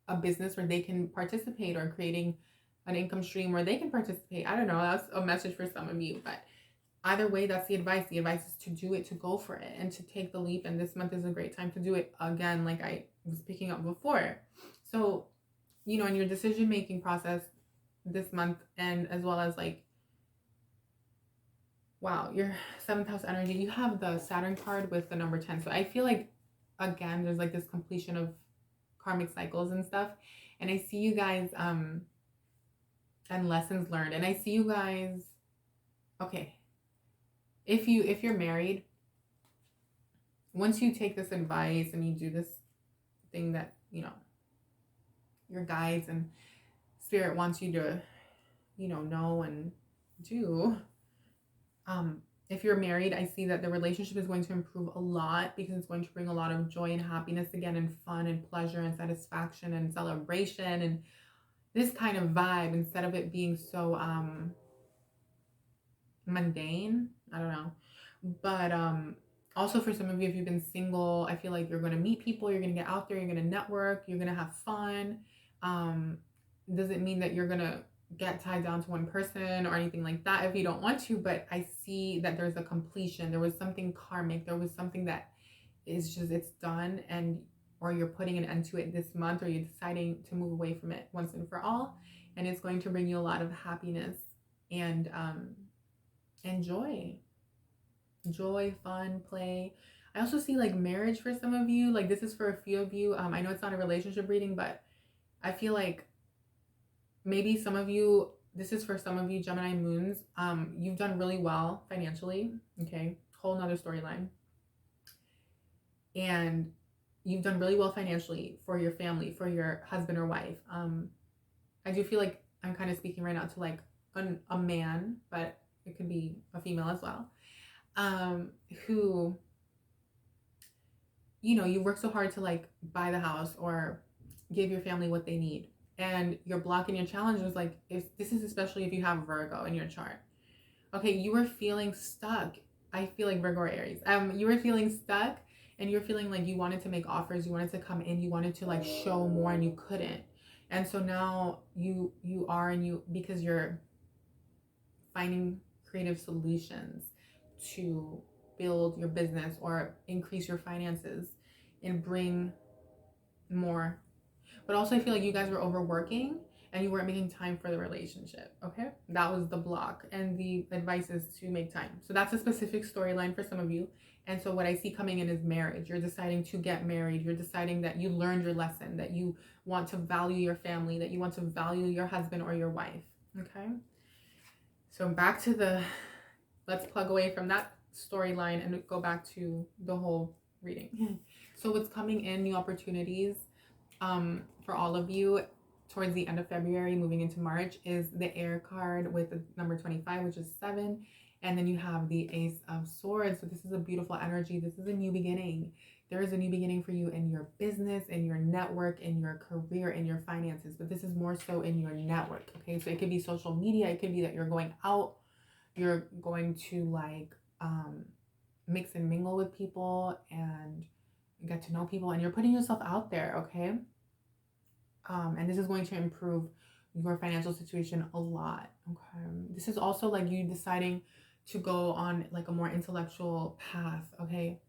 a business where they can participate, or creating an income stream where they can participate. I don't know, that's a message for some of you, but either way, that's the advice. The advice is to do it, to go for it, and to take the leap. And this month is a great time to do it again, like I was picking up before. So, in your decision-making process this month, and as well as like, wow, your 7th house energy, you have the Saturn card with the number 10. So I feel like, again, there's like this completion of karmic cycles and stuff. And I see you guys, and lessons learned. And I see you guys, okay, if you're married, once you take this advice and you do this thing that, your guides and spirit wants you to, know and do, if you're married, I see that the relationship is going to improve a lot, because it's going to bring a lot of joy and happiness again, and fun and pleasure and satisfaction and celebration and this kind of vibe, instead of it being so mundane. I don't know. But also for some of you, if you've been single, I feel like you're going to meet people, you're going to get out there, you're going to network, you're going to have fun. Doesn't mean that you're going to get tied down to one person or anything like that if you don't want to, but I see that there's a completion. There was something karmic. There was something that is just, it's done, and or you're putting an end to it this month, or you're deciding to move away from it once and for all, and it's going to bring you a lot of happiness and joy, fun, play. I also see like marriage for some of you. Like this is for a few of you. I know it's not a relationship reading, but I feel like maybe some of you, this is for some of you Gemini moons. You've done really well financially. Okay, whole nother storyline. And you've done really well financially for your family, for your husband or wife. I do feel like I'm kind of speaking right now to like a man, but it could be a female as well, who, you work so hard to like buy the house or give your family what they need. And your block and your challenge was like, if this is especially if you have Virgo in your chart. Okay, you were feeling stuck. I feel like Virgo or Aries. You were feeling stuck, and you were feeling like you wanted to make offers, you wanted to come in, you wanted to like show more, and you couldn't. And so now you are, and because you're finding creative solutions to build your business or increase your finances and bring more. But also I feel like you guys were overworking and you weren't making time for the relationship. Okay, that was the block, and the advice is to make time. So that's a specific storyline for some of you. And so what I see coming in is marriage. You're deciding to get married. You're deciding that you learned your lesson, that you want to value your family, that you want to value your husband or your wife. Okay, so back to let's plug away from that storyline and go back to the whole reading. So what's coming in, new opportunities for all of you towards the end of February, moving into March, is the air card with the number 25, which is 7. And then you have the Ace of Swords. So this is a beautiful energy. This is a new beginning. There is a new beginning for you in your business, in your network, in your career, in your finances. But this is more so in your network. Okay, so it could be social media. It could be that you're going out. You're going to like mix and mingle with people and get to know people. And you're putting yourself out there, okay? And this is going to improve your financial situation a lot. Okay, this is also like you deciding to go on like a more intellectual path. Okay,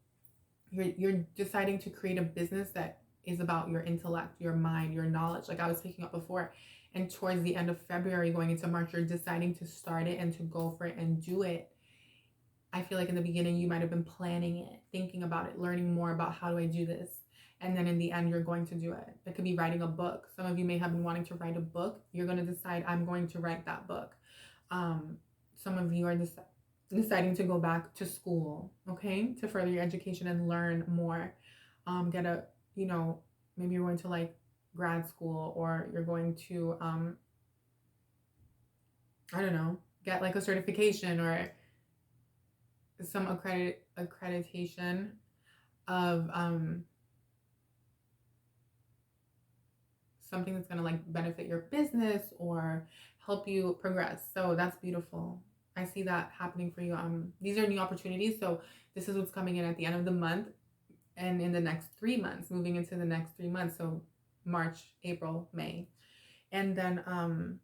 you're deciding to create a business that is about your intellect, your mind, your knowledge, like I was picking up before. And towards the end of February, going into March, you're deciding to start it and to go for it and do it. I feel like in the beginning, you might have been planning it, thinking about it, learning more about how do I do this. And then in the end, you're going to do it. It could be writing a book. Some of you may have been wanting to write a book. You're going to decide, I'm going to write that book. Some of you are deciding to go back to school, okay, to further your education and learn more. Get a, maybe you're going to like grad school, or you're going to, I don't know, get like a certification or some accreditation of something that's going to like benefit your business or help you progress. So that's beautiful. I see that happening for you. These are new opportunities. So this is what's coming in at the end of the month and in the next 3 months, moving into the next 3 months. So March, April, May. And then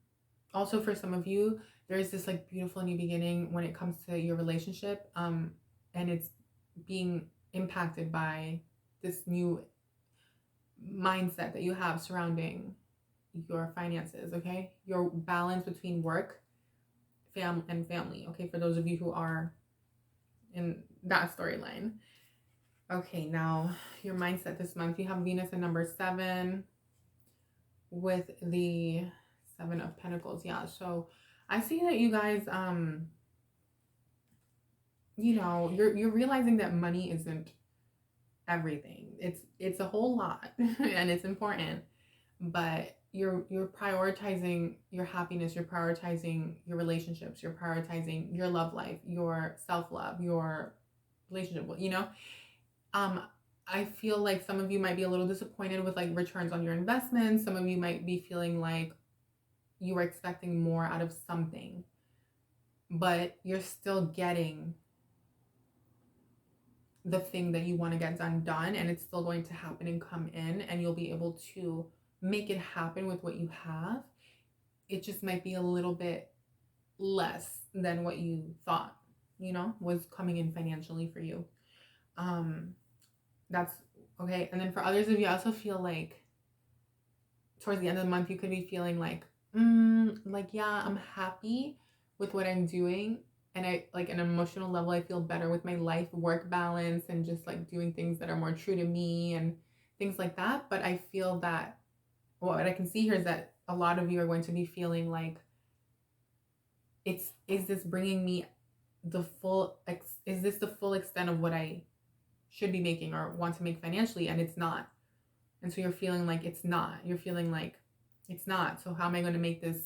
also for some of you, there's this like beautiful new beginning when it comes to your relationship. And it's being impacted by this new mindset that you have surrounding your finances, okay? Your balance between work, and family, okay? For those of you who are in that storyline. Okay, now your mindset this month, you have Venus in number 7 with the 7 of Pentacles. Yeah, so I see that you guys, you're realizing that money isn't everything. It's a whole lot and it's important, but you're prioritizing your happiness, you're prioritizing your relationships, you're prioritizing your love life, your self-love, your relationship, I feel like some of you might be a little disappointed with like returns on your investments. Some of you might be feeling like you were expecting more out of something, but you're still getting the thing that you want to get done, and it's still going to happen and come in, and you'll be able to make it happen with what you have. It just might be a little bit less than what you thought, was coming in financially for you. That's okay. And then for others of you, I also feel like towards the end of the month, you could be feeling like, yeah, I'm happy with what I'm doing. And I like an emotional level, I feel better with my life work balance and just like doing things that are more true to me and things like that. But I feel that what I can see here is that a lot of you are going to be feeling like, is this bringing me is this the full extent of what I should be making or want to make financially? And it's not. And so you're feeling like it's not. You're feeling like it's not. So how am I going to make this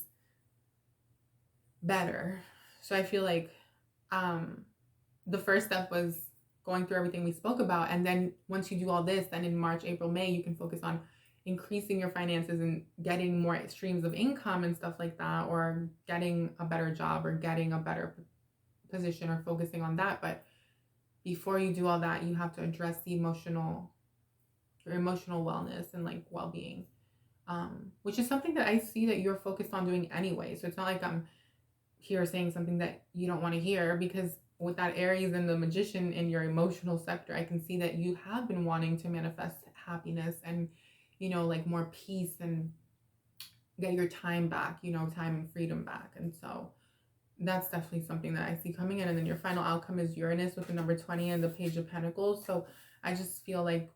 better? So I feel like the first step was going through everything we spoke about. And then once you do all this, then in March, April, May, you can focus on increasing your finances and getting more streams of income and stuff like that, or getting a better job or getting a better position or focusing on that. But before you do all that, you have to address your emotional wellness and like well-being, which is something that I see that you're focused on doing anyway. So it's not like I'm here saying something that you don't want to hear, because with that Aries and the Magician in your emotional sector, I can see that you have been wanting to manifest happiness and, like more peace and get your time back, time and freedom back. And so that's definitely something that I see coming in. And then your final outcome is Uranus with the number 20 and the Page of Pentacles. So I just feel like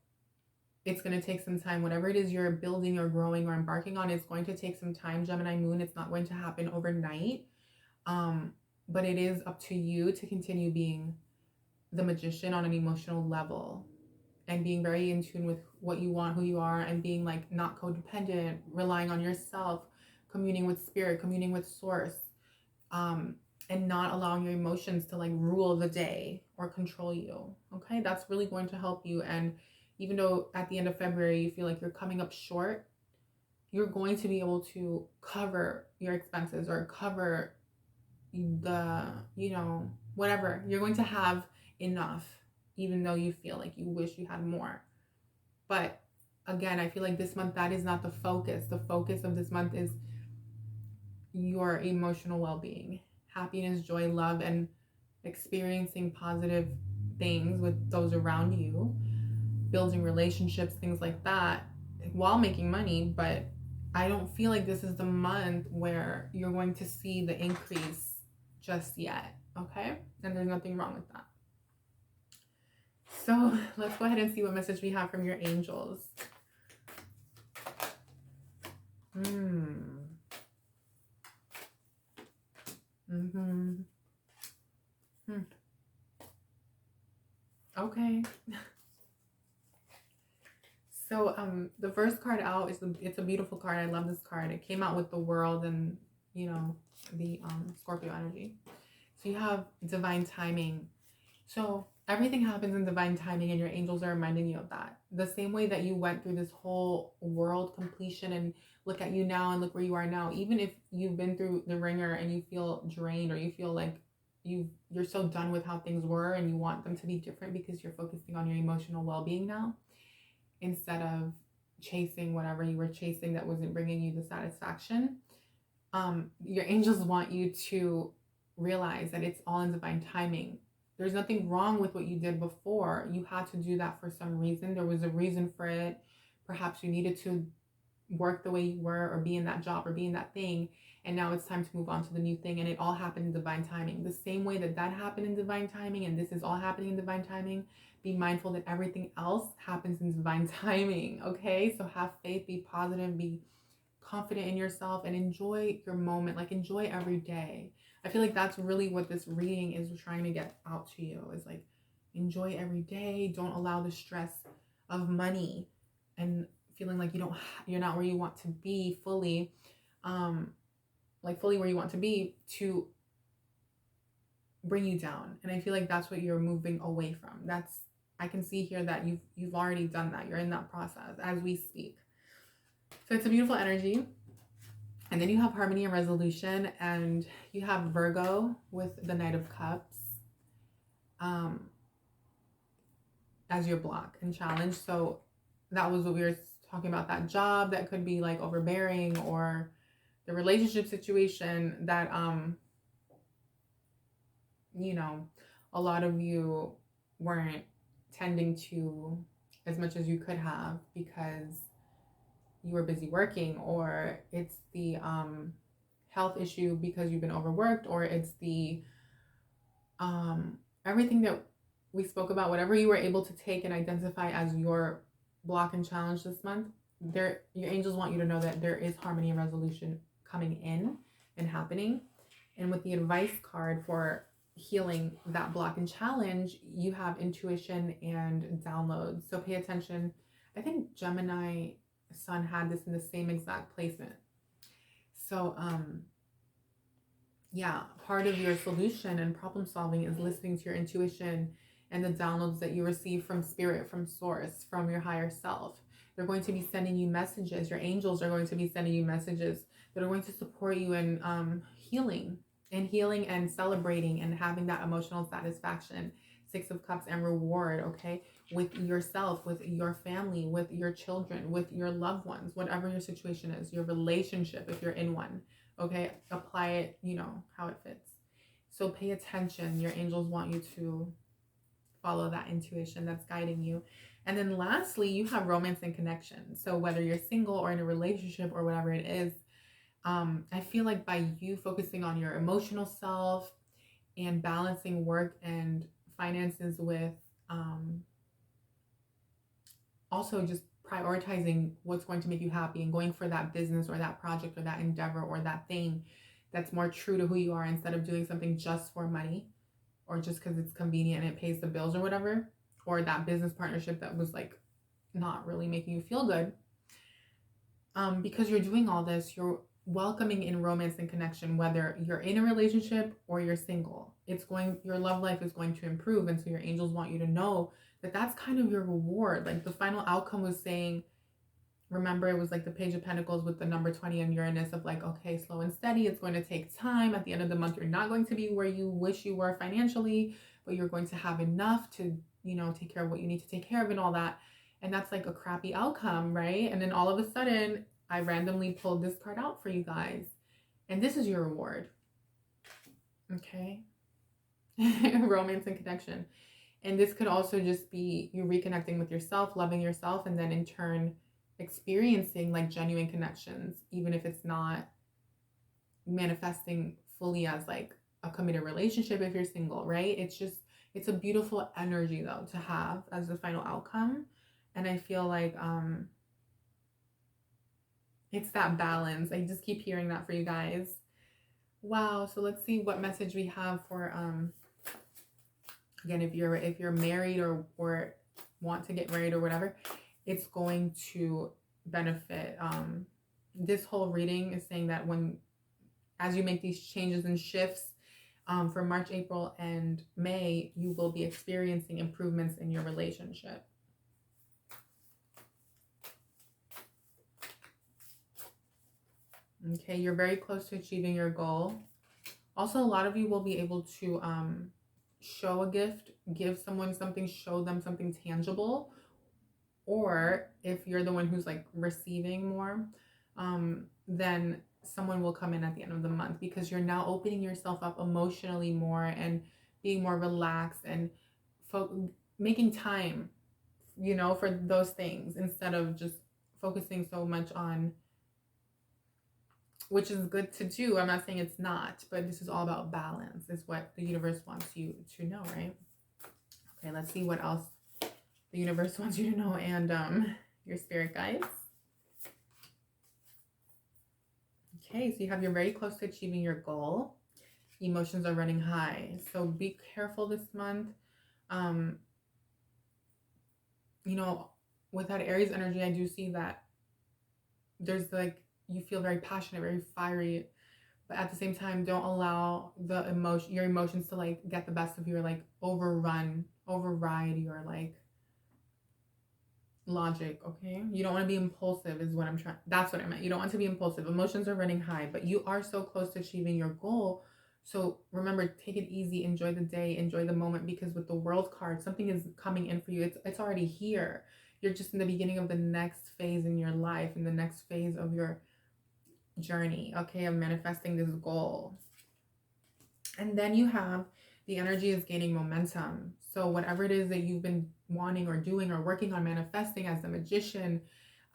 it's going to take some time. Whatever it is you're building or growing or embarking on, it's going to take some time, Gemini Moon. It's not going to happen overnight. But it is up to you to continue being the magician on an emotional level and being very in tune with what you want, who you are, and being like not codependent, relying on yourself, communing with spirit, communing with source, and not allowing your emotions to like rule the day or control you. Okay, that's really going to help you. And even though at the end of February you feel like you're coming up short, you're going to be able to cover your expenses or cover the, whatever. You're going to have enough, even though you feel like you wish you had more. But again, I feel like this month, that is not the focus. The focus of this month is your emotional well-being, happiness, joy, love, and experiencing positive things with those around you, building relationships, things like that. while making money, but I don't feel like this is the month where you're going to see the increase just yet, okay? And there's nothing wrong with that. So let's go ahead and see what message we have from your angels. Okay. So the first card out is it's a beautiful card. I love this card. It came out with the world and the Scorpio energy. So you have divine timing. So everything happens in divine timing, and your angels are reminding you of that. The same way that you went through this whole world completion, and look at you now and look where you are now. Even if you've been through the ringer and you feel drained, or you feel like you're so done with how things were and you want them to be different because you're focusing on your emotional well-being now, instead of chasing whatever you were chasing that wasn't bringing you the satisfaction. Your angels want you to realize that it's all in divine timing. There's nothing wrong with what you did before. You had to do that for some reason. There was a reason for it. Perhaps you needed to work the way you were, or be in that job, or be in that thing, and now it's time to move on to the new thing, and it all happened in divine timing. The same way that happened in divine timing, and this is all happening in divine timing, be mindful that everything else happens in divine timing, okay? So have faith, be positive, be confident in yourself, and enjoy your moment. Like, enjoy every day. I feel like that's really what this reading is trying to get out to you, is like, enjoy every day. Don't allow the stress of money and feeling like you're not where you want to be fully, fully where you want to be, to bring you down. And I feel like that's what you're moving away from. I can see here that you've already done that. You're in that process as we speak. So it's a beautiful energy. And then you have harmony and resolution, and you have Virgo with the Knight of Cups as your block and challenge. So that was what we were talking about, that job that could be like overbearing, or the relationship situation that a lot of you weren't tending to as much as you could have because you were busy working, or it's the health issue because you've been overworked, or it's the everything that we spoke about, whatever you were able to take and identify as your block and challenge this month. Your angels want you to know that there is harmony and resolution coming in and happening. And with the advice card for healing that block and challenge, you have intuition and downloads. So pay attention. I think Gemini Sun had this in the same exact placement. So part of your solution and problem solving is listening to your intuition and the downloads that you receive from spirit, from source, from your higher self. They're going to be sending you messages. Your angels are going to be sending you messages that are going to support you in healing and celebrating and having that emotional satisfaction, Six of Cups, and reward, okay, with yourself, with your family, with your children, with your loved ones, whatever your situation is, your relationship, if you're in one, okay, apply it, how it fits. So pay attention. Your angels want you to follow that intuition that's guiding you. And then lastly, you have romance and connection. So whether you're single or in a relationship or whatever it is, I feel like by you focusing on your emotional self and balancing work and finances with also just prioritizing what's going to make you happy and going for that business or that project or that endeavor or that thing that's more true to who you are, instead of doing something just for money or just because it's convenient and it pays the bills or whatever, or that business partnership that was like not really making you feel good. Because you're doing all this, you're welcoming in romance and connection, whether you're in a relationship or you're single. Your love life is going to improve. And so your angels want you to know that that's kind of your reward. Like the final outcome was saying, remember, it was like the Page of Pentacles with the number 20 and Uranus of like, okay, slow and steady. It's going to take time. At the end of the month, you're not going to be where you wish you were financially, but you're going to have enough to, take care of what you need to take care of and all that. And that's like a crappy outcome, right? And then all of a sudden, I randomly pulled this card out for you guys. And this is your reward. Okay. Romance and connection. And this could also just be you reconnecting with yourself, loving yourself, and then in turn, experiencing like genuine connections, even if it's not manifesting fully as like a committed relationship if you're single, right? It's a beautiful energy though to have as the final outcome. And I feel like it's that balance. I just keep hearing that for you guys. Wow. So let's see what message we have for again, if you're married or want to get married or whatever, it's going to benefit. This whole reading is saying that as you make these changes and shifts for March, April, and May, you will be experiencing improvements in your relationship. Okay, you're very close to achieving your goal. Also, a lot of you will be able to show a gift, give someone something, show them something tangible. Or if you're the one who's like receiving more, then someone will come in at the end of the month, because you're now opening yourself up emotionally more and being more relaxed and making time, for those things instead of just focusing so much on, which is good to do. I'm not saying it's not, but this is all about balance, is what the universe wants you to know, right? Okay, let's see what else the universe wants you to know, and your spirit guides. Okay, so you have, you're very close to achieving your goal. Emotions are running high, so be careful this month. With that Aries energy, I do see that there's like, you feel very passionate, very fiery, but at the same time, don't allow your emotions to like get the best of you, or like override your like logic. Okay, you don't want to be impulsive is what I'm trying, that's what I meant. You don't want to be impulsive. Emotions are running high, but you are so close to achieving your goal. So remember, take it easy, enjoy the day, enjoy the moment, because with the World card, something is coming in for you. It's already here. You're just in the beginning of the next phase in your life, in the next phase of your journey, okay, of manifesting this goal. And then you have the energy is gaining momentum. So whatever it is that you've been wanting or doing or working on manifesting as the Magician,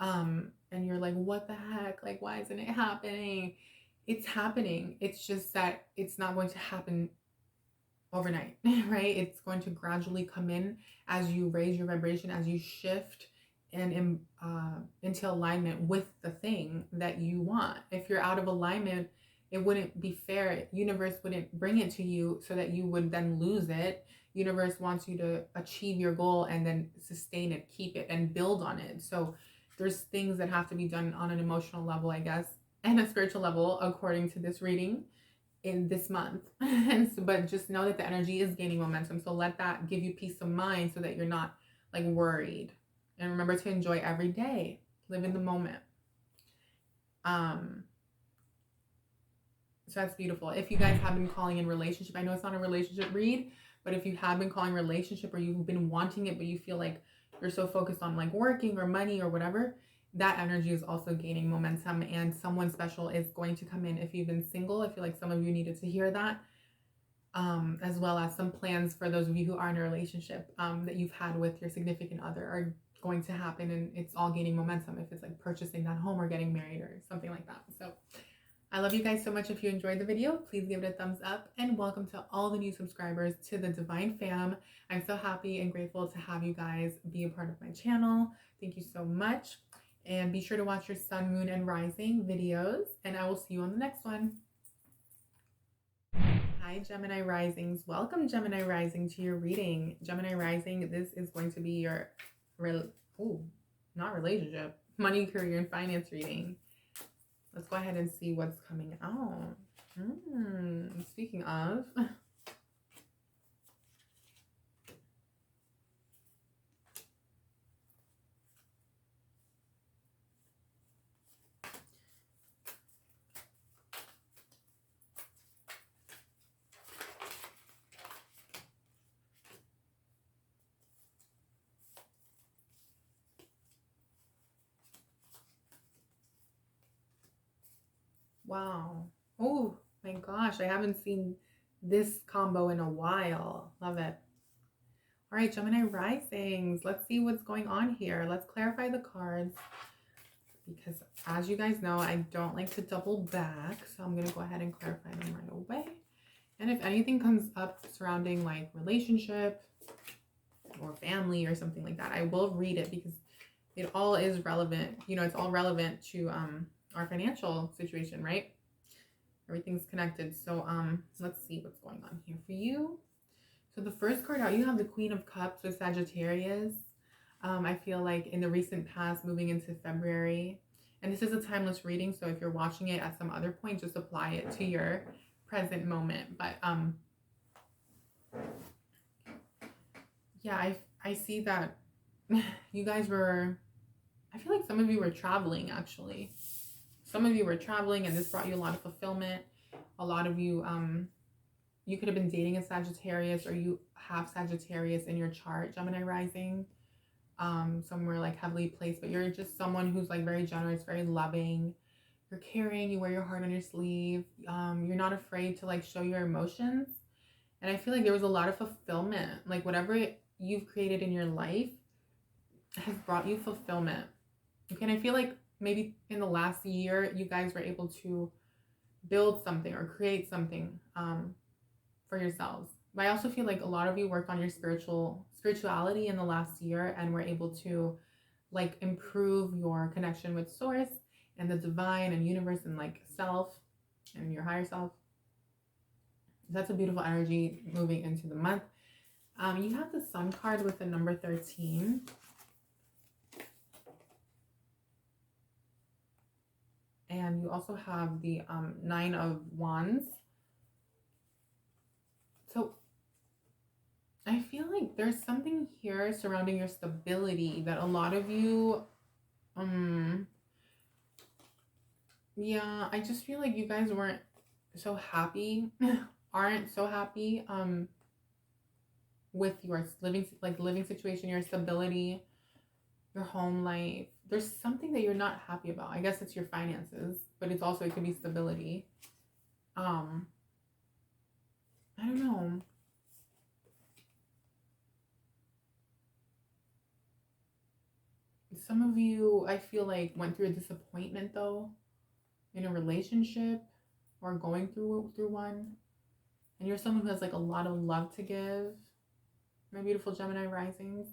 and you're like, what the heck, like, why isn't it happening? It's happening. It's just that it's not going to happen overnight, right? It's going to gradually come in as you raise your vibration, as you shift and into alignment with the thing that you want. If you're out of alignment, it wouldn't be fair. Universe wouldn't bring it to you so that you would then lose it. Universe wants you to achieve your goal and then sustain it, keep it, and build on it. So there's things that have to be done on an emotional level, I guess, and a spiritual level, according to this reading, in this month. But just know that the energy is gaining momentum. So let that give you peace of mind so that you're not like worried. And remember to enjoy every day. Live in the moment. So that's beautiful. If you guys have been calling in relationship, I know it's not a relationship read, but if you have been calling relationship, or you've been wanting it, but you feel like you're so focused on like working or money or whatever, that energy is also gaining momentum, and someone special is going to come in. If you've been single, I feel like some of you needed to hear that, as well as some plans for those of you who are in a relationship that you've had with your significant other are going to happen, and it's all gaining momentum. If it's like purchasing that home or getting married or something like that. So I love you guys so much. If you enjoyed the video, please give it a thumbs up, and welcome to all the new subscribers to the Divine Fam. I'm so happy and grateful to have you guys be a part of my channel. Thank you so much. And be sure to watch your Sun, Moon, and Rising videos, and I will see you on the next one. Hi, Gemini Risings. Welcome, Gemini Rising, to your reading. Gemini Rising, this is going to be your, not relationship, money, career, and finance reading. Let's go ahead and see what's coming out. Speaking of, wow. Oh my gosh, I haven't seen this combo in a while. Love it. All right, Gemini Risings. Let's see what's going on here. Let's clarify the cards. because as you guys know, I don't like to double back. So I'm going to go ahead and clarify them right away. And if anything comes up surrounding like relationship or family or something like that, I will read it because it all is relevant. You know, it's all relevant to our financial situation, right? Everything's connected. So let's see what's going on here for you. So the first card out, you have the Queen of Cups with Sagittarius. I feel like in the recent past, moving into February, and this is a timeless reading, so if you're watching it at some other point, just apply it to your present moment. But yeah, I see that you guys were, I feel like some of you were traveling actually. Some of you were traveling and this brought you a lot of fulfillment. A lot of you, you could have been dating a Sagittarius, or you have Sagittarius in your chart, Gemini rising, somewhere like heavily placed, but you're just someone who's like very generous, very loving. You're caring, you wear your heart on your sleeve. You're not afraid to like show your emotions. And I feel like there was a lot of fulfillment. Like whatever you've created in your life has brought you fulfillment. Okay, and I feel like maybe in the last year, you guys were able to build something or create something for yourselves. But I also feel like a lot of you worked on your spirituality in the last year and were able to like improve your connection with source and the divine and universe and like self and your higher self. That's a beautiful energy moving into the month. You have the Sun card with the number 13. And you also have the 9 of Wands. So I feel like there's something here surrounding your stability that a lot of you, yeah, I just feel like you guys weren't so happy, aren't so happy with your living situation, your stability, your home life. There's something that you're not happy about. I guess it's your finances, but it's also, it could be stability. I don't know. Some of you, I feel like, went through a disappointment though in a relationship or going through one. And you're someone who has like a lot of love to give. My beautiful Gemini risings.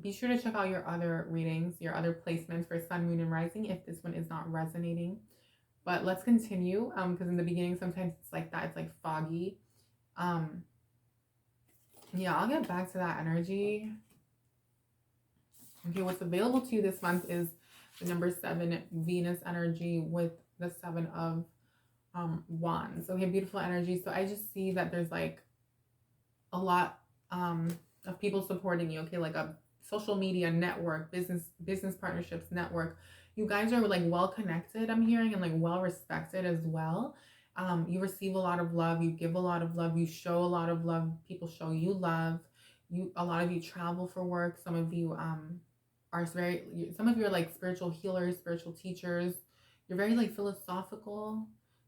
Be sure to check out your other readings, your other placements for Sun, Moon, and Rising if this one is not resonating. But let's continue, because in the beginning sometimes it's like that, it's like foggy. Yeah, I'll get back to that energy. Okay, what's available to you this month is the number 7 Venus energy with the 7 of Wands. Okay, beautiful energy. So I just see that there's like a lot of people supporting you. Okay, like a social media network, business partnerships network. You guys are like well connected, I'm hearing, and like well respected as well. You receive a lot of love, you give a lot of love, you show a lot of love, people show you love. A lot of you travel for work. Some of you some of you are like spiritual healers, spiritual teachers. You're very like philosophical.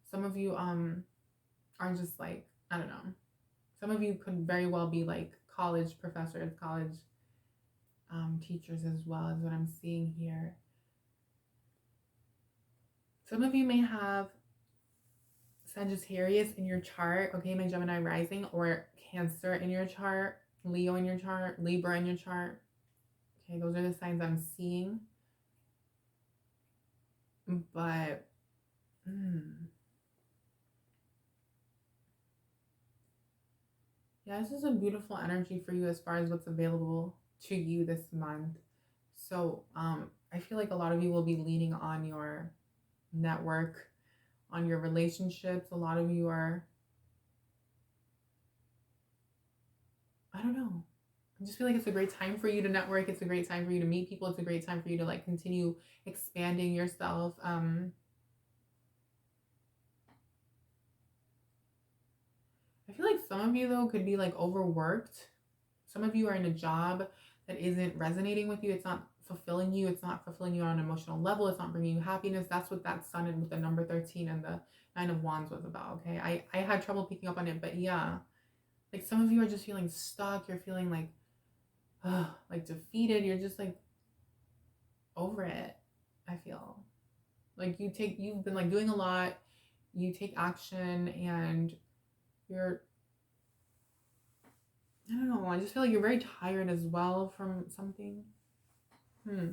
Some of you are just like, I don't know. Some of you could very well be like college professors, college teachers as well, is what I'm seeing here. Some of you may have Sagittarius in your chart, okay, my Gemini rising, or Cancer in your chart, Leo in your chart, Libra in your chart. Okay, those are the signs I'm seeing. But yeah, this is a beautiful energy for you as far as what's available to you this month. So I feel like a lot of you will be leaning on your network, on your relationships. A lot of you are, I don't know. I just feel like it's a great time for you to network. It's a great time for you to meet people. It's a great time for you to like continue expanding yourself. I feel like some of you though could be like overworked. Some of you are in a job that isn't resonating with you. It's not fulfilling you. It's not fulfilling you on an emotional level. It's not bringing you happiness. That's what that Sun and with the number 13 and the 9 of Wands was about. Okay, I had trouble picking up on it, but yeah, like some of you are just feeling stuck. You're feeling like defeated. You're just like over it. I feel like you've been like doing a lot, you take action, and you're, I don't know, I just feel like you're very tired as well from something. Hmm.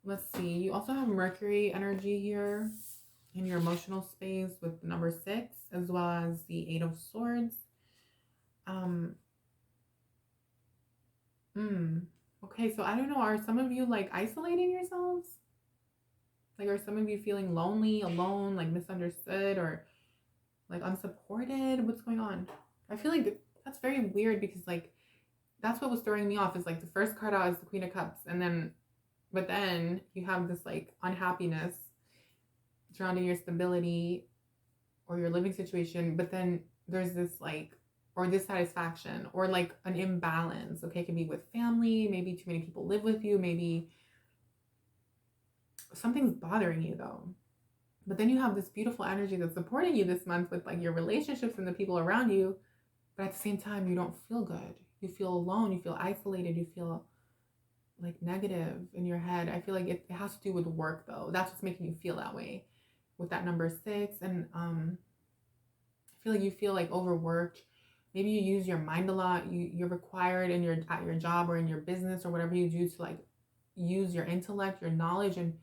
Let's see. You also have Mercury energy here in your emotional space with the number 6, as well as the 8 of Swords. Um, mm, okay, so I don't know. Are some of you like isolating yourselves? Like, are some of you feeling lonely, alone, like misunderstood, or like unsupported? What's going on? I feel like that's very weird because like that's what was throwing me off. Is like the first card out is the Queen of Cups, and then but then you have this like unhappiness surrounding your stability or your living situation, but then there's this like or dissatisfaction or like an imbalance. Okay, it can be with family, maybe too many people live with you, maybe something's bothering you though. But then you have this beautiful energy that's supporting you this month with like your relationships and the people around you, but at the same time you don't feel good. You feel alone, you feel isolated, you feel like negative in your head. I feel like it has to do with work though. That's what's making you feel that way with that number 6. And I feel like you feel like overworked. Maybe you use your mind a lot. You're required in your at your job or in your business or whatever you do to like use your intellect, your knowledge. And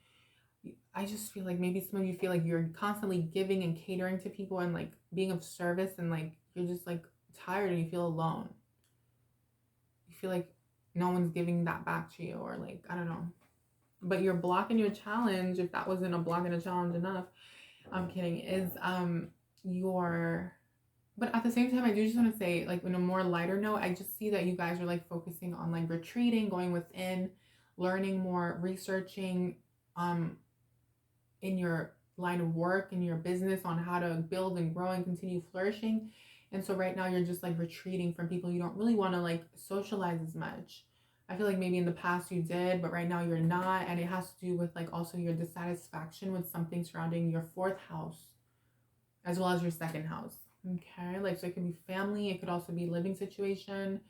I just feel like maybe some of you feel like you're constantly giving and catering to people and like being of service, and like you're just like tired and you feel alone. You feel like no one's giving that back to you, or like I don't know. But your block and your challenge, if that wasn't a block and a challenge enough, I'm kidding, is your, but at the same time I do just want to say, like, in a more lighter note, I just see that you guys are like focusing on like retreating, going within, learning more, researching in your line of work, in your business, on how to build and grow and continue flourishing. And so right now you're just like retreating from people. You don't really want to like socialize as much. I feel like maybe in the past you did, but right now you're not. And it has to do with like also your dissatisfaction with something surrounding your 4th house as well as your 2nd house. Okay. Like, so it could be family, it could also be living situation.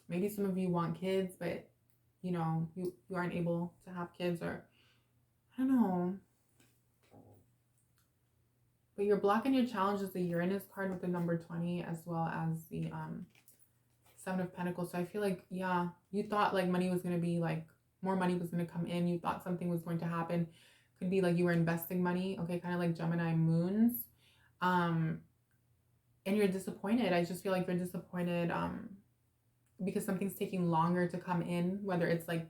Maybe some of you want kids, but you know, you aren't able to have kids, or I don't know. But your block and your challenge is the Uranus card with the number 20, as well as the 7 of Pentacles. So I feel like, yeah, you thought like money was going to be like, more money was going to come in. You thought something was going to happen. Could be like you were investing money. Okay, kind of like Gemini moons. And you're disappointed. I just feel like you're disappointed because something's taking longer to come in, whether it's like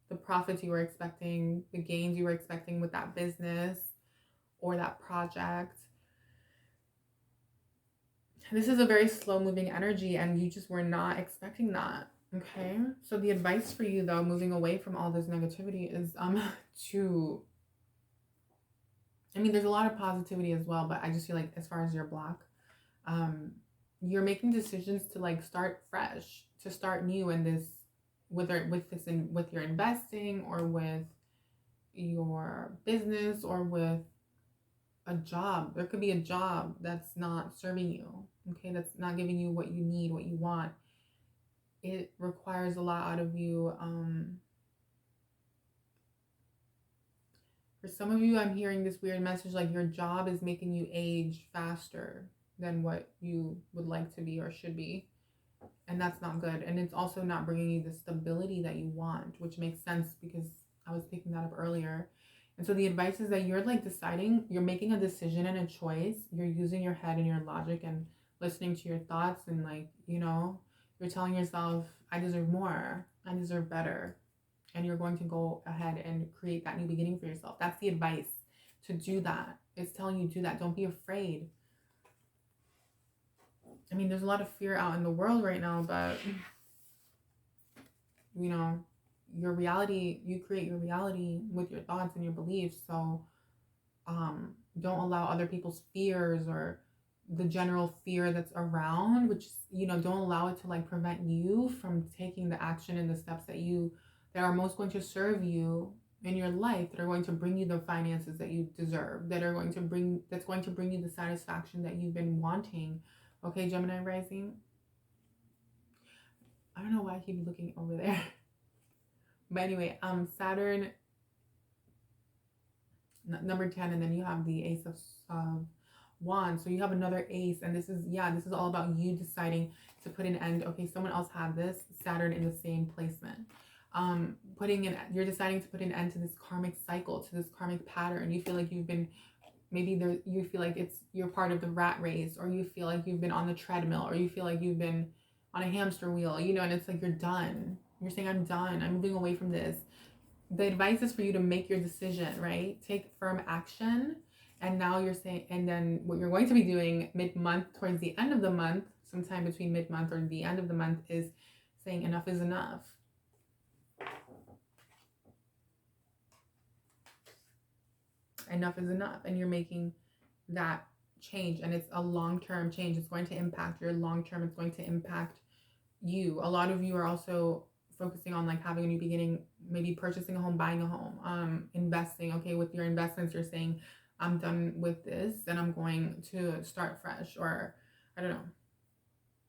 the profits you were expecting, the gains you were expecting with that business or that project. This is a very slow moving energy and you just were not expecting that. Okay, so the advice for you though, moving away from all this negativity, is to, I mean, there's a lot of positivity as well, but I just feel like as far as your block, you're making decisions to like start fresh, to start new in this, whether with this in with your investing or with your business or with a job. There could be a job that's not serving you, okay, that's not giving you what you need, what you want. It requires a lot out of you. For some of you, I'm hearing this weird message like your job is making you age faster than what you would like to be or should be. And that's not good. And it's also not bringing you the stability that you want, which makes sense because I was picking that up earlier. And so the advice is that you're like deciding, you're making a decision and a choice. You're using your head and your logic and listening to your thoughts, and like, you know, you're telling yourself, I deserve more, I deserve better. And you're going to go ahead and create that new beginning for yourself. That's the advice, to do that. It's telling you to do that. Don't be afraid. I mean, there's a lot of fear out in the world right now, but you know, your reality, you create your reality with your thoughts and your beliefs. So don't allow other people's fears or the general fear that's around, which, you know, don't allow it to like prevent you from taking the action and the steps that are most going to serve you in your life, that are going to bring you the finances that you deserve, that's going to bring you the satisfaction that you've been wanting. Okay, Gemini rising. I don't know why I keep looking over there. But anyway, Saturn, number 10, and then you have the Ace of Wands. So you have another ace, and this is, yeah, this is all about you deciding to put an end. Okay, someone else had this Saturn in the same placement. You're deciding to put an end to this karmic cycle, to this karmic pattern. You feel like you've been, maybe there, you feel like you're part of the rat race, or you feel like you've been on the treadmill, or you feel like you've been on a hamster wheel, you know, and it's like you're done. You're saying, I'm done. I'm moving away from this. The advice is for you to make your decision, right? Take firm action. And now you're saying, and then what you're going to be doing mid-month, towards the end of the month, sometime between mid-month or the end of the month, is saying enough is enough. Enough is enough. And you're making that change, and it's a long-term change. It's going to impact your long-term. It's going to impact you. A lot of you are also focusing on like having a new beginning, maybe purchasing a home, buying a home, investing. Okay, with your investments, you're saying, I'm done with this and I'm going to start fresh, or I don't know.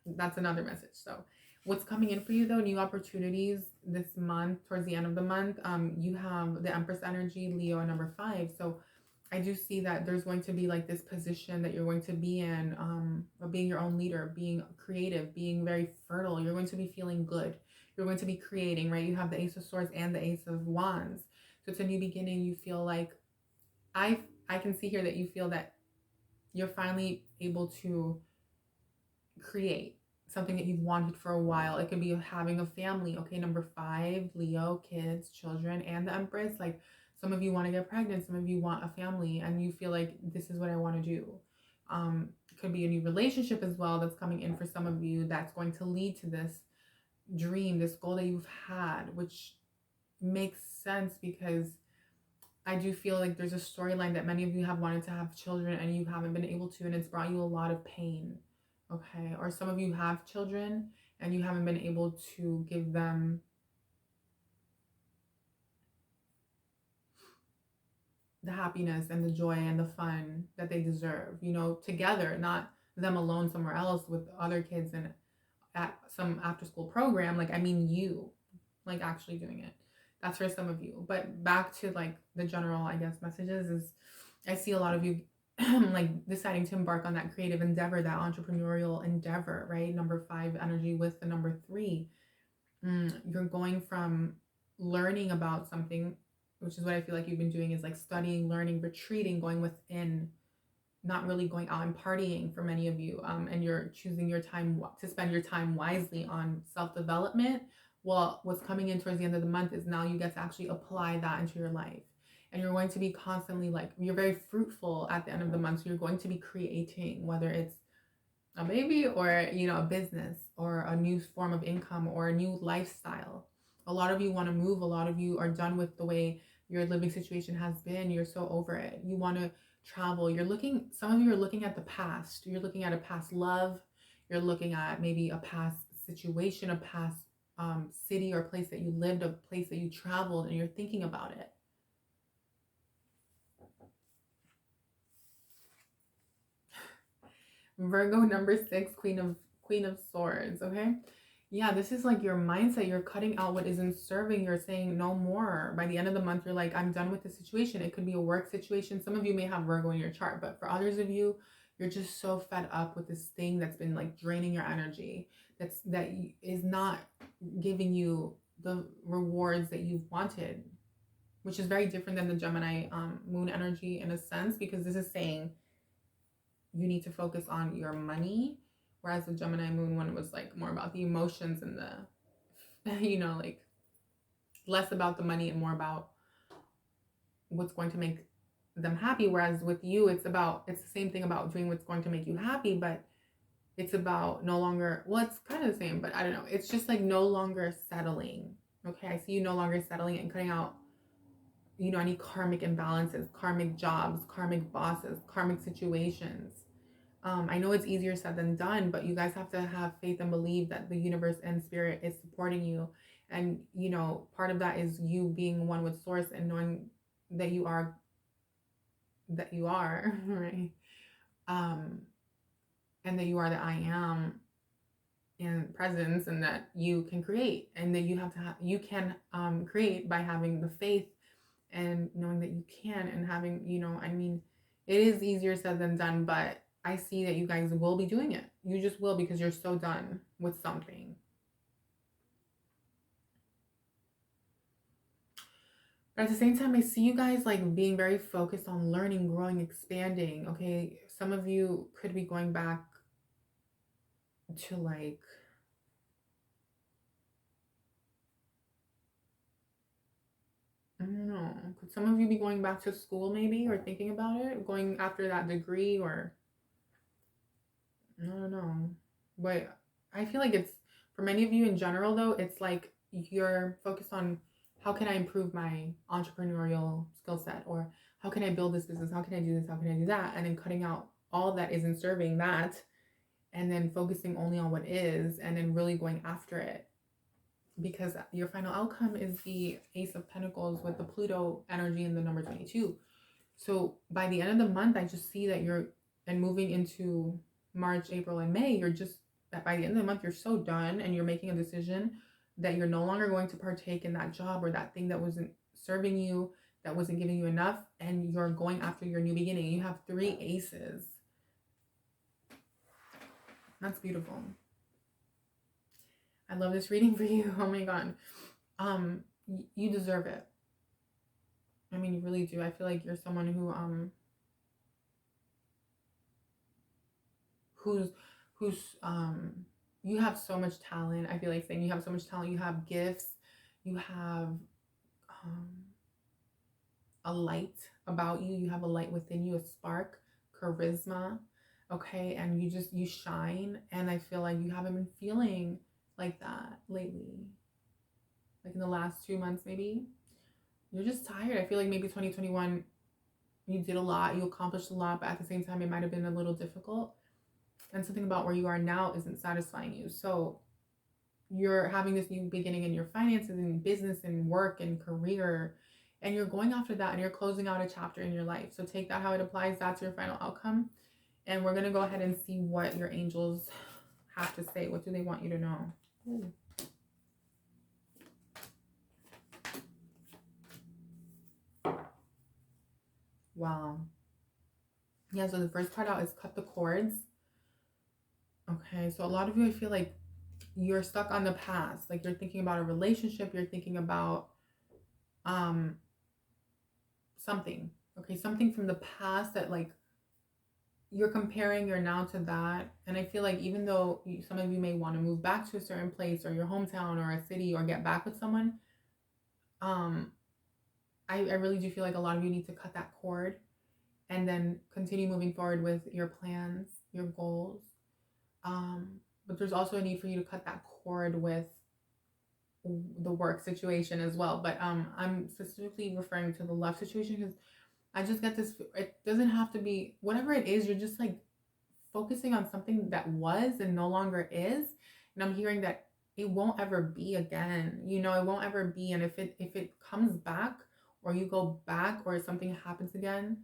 That's another message. So what's coming in for you though, new opportunities this month, towards the end of the month, you have the Empress energy, Leo, and number 5. So I do see that there's going to be like this position that you're going to be in, of being your own leader, being creative, being very fertile. You're going to be feeling good. You're going to be creating, right? You have the Ace of Swords and the Ace of Wands. So it's a new beginning. You feel like, I can see here that you feel that you're finally able to create something that you've wanted for a while. It could be having a family. Okay, number 5, Leo, kids, children, and the Empress. Like, some of you want to get pregnant, some of you want a family, and you feel like this is what I want to do. Could be a new relationship as well that's coming in for some of you, that's going to lead to this dream, this goal that you've had, which makes sense because I do feel like there's a storyline that many of you have wanted to have children and you haven't been able to, and it's brought you a lot of pain. Okay, or some of you have children and you haven't been able to give them the happiness and the joy and the fun that they deserve, you know, together, not them alone somewhere else with other kids and at some after school program. Like, I mean, you like actually doing it. That's for some of you. But back to like the general, I guess, messages is, I see a lot of you like deciding to embark on that creative endeavor, that entrepreneurial endeavor, right? Number 5 energy with the number 3. You're going from learning about something, which is what I feel like you've been doing, is like studying, learning, retreating, going within, not really going out and partying for many of you. And you're choosing your time to spend your time wisely on self-development. Well, what's coming in towards the end of the month is now you get to actually apply that into your life. And you're going to be constantly like, you're very fruitful at the end of the month. So you're going to be creating, whether it's a baby or, you know, a business or a new form of income or a new lifestyle. A lot of you want to move. A lot of you are done with the way your living situation has been. You're so over it. You want to travel. Some of you are looking at the past. You're looking at a past love. You're looking at maybe a past situation, a past city or place that you lived, a place that you traveled, and you're thinking about it. Virgo number 6, Queen of Swords. Okay, yeah, this is like your mindset. You're cutting out what isn't serving. You're saying no more. By the end of the month, you're like, I'm done with this situation. It could be a work situation. Some of you may have Virgo in your chart, but for others of you, you're just so fed up with this thing that's been like draining your energy, that is not giving you the rewards that you've wanted, which is very different than the Gemini moon energy in a sense, because this is saying you need to focus on your money, whereas the Gemini moon one was like more about the emotions and the you know, like less about the money and more about what's going to make them happy. Whereas with you, it's the same thing about doing what's going to make you happy, but it's about no longer, well, it's kind of the same, but I don't know, it's just like no longer settling. Okay, I see you no longer settling and cutting out, you know, any karmic imbalances, karmic jobs, karmic bosses, karmic situations. I know it's easier said than done, but you guys have to have faith and believe that the universe and spirit is supporting you. And, you know, part of that is you being one with source and knowing that you are, right? And that you are the I am. and presence, and that you can create, and that you can create by having the faith and knowing that you can, and having, I mean, it is easier said than done, but I see that you guys will be doing it. You just will, because you're so done with something. But at the same time, I see you guys like being very focused on learning, growing, expanding. Okay, some of you could be going back to like, I don't know. Could some of you be going back to school maybe, or thinking about it, going after that degree, or I don't know. But I feel like it's, for many of you in general though, it's like you're focused on how can I improve my entrepreneurial skill set, or how can I build this business? How can I do this? How can I do that? And then cutting out all that isn't serving that, and then focusing only on what is, and then really going after it. Because your final outcome is the Ace of Pentacles with the Pluto energy in the number 22. So by the end of the month, I just see that you're, and moving into March, April, and May, you're just, that by the end of the month, you're so done, and you're making a decision that you're no longer going to partake in that job or that thing that wasn't serving you, that wasn't giving you enough, and you're going after your new beginning. You have 3 aces. That's beautiful. I love this reading for you. Oh my God. You deserve it. I mean, you really do. I feel like you're someone who's you have so much talent. I feel like saying you have so much talent. You have gifts. You have a light about you. You have a light within you, a spark, charisma. Okay, and you shine. And I feel like you haven't been feeling like that lately. Like in the last 2 months, maybe. You're just tired. I feel like maybe 2021, you did a lot, you accomplished a lot, but at the same time, it might have been a little difficult. And something about where you are now isn't satisfying you. So you're having this new beginning in your finances and business and work and career, and you're going after that, and you're closing out a chapter in your life. So take that how it applies. That's your final outcome. And we're going to go ahead and see what your angels have to say. What do they want you to know? Ooh. Wow. Yeah, so the first part out is cut the cords. Okay, so a lot of you, I feel like you're stuck on the past. Like you're thinking about a relationship, you're thinking about um something. Okay, something from the past that like you're comparing your now to that. And I feel like even though some of you may want to move back to a certain place or your hometown or a city or get back with someone, um I really do feel like a lot of you need to cut that cord and then continue moving forward with your plans, your goals. But there's also a need for you to cut that cord with the work situation as well. But I'm specifically referring to the love situation, because I just get this, it doesn't have to be whatever it is, you're just like focusing on something that was and no longer is. And I'm hearing that it won't ever be again. It won't ever be. And if it comes back, or you go back, or something happens again,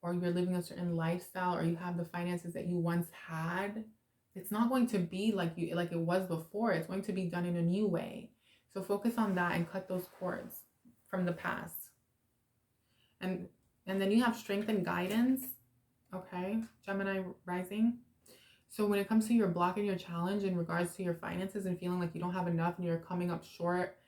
or you're living a certain lifestyle, or you have the finances that you once had, it's not going to be like it was before. It's going to be done in a new way. So focus on that and cut those cords from the past. And then you have strength and guidance. Okay, Gemini rising. So when it comes to your block and your challenge in regards to your finances and feeling like you don't have enough and you're coming up short,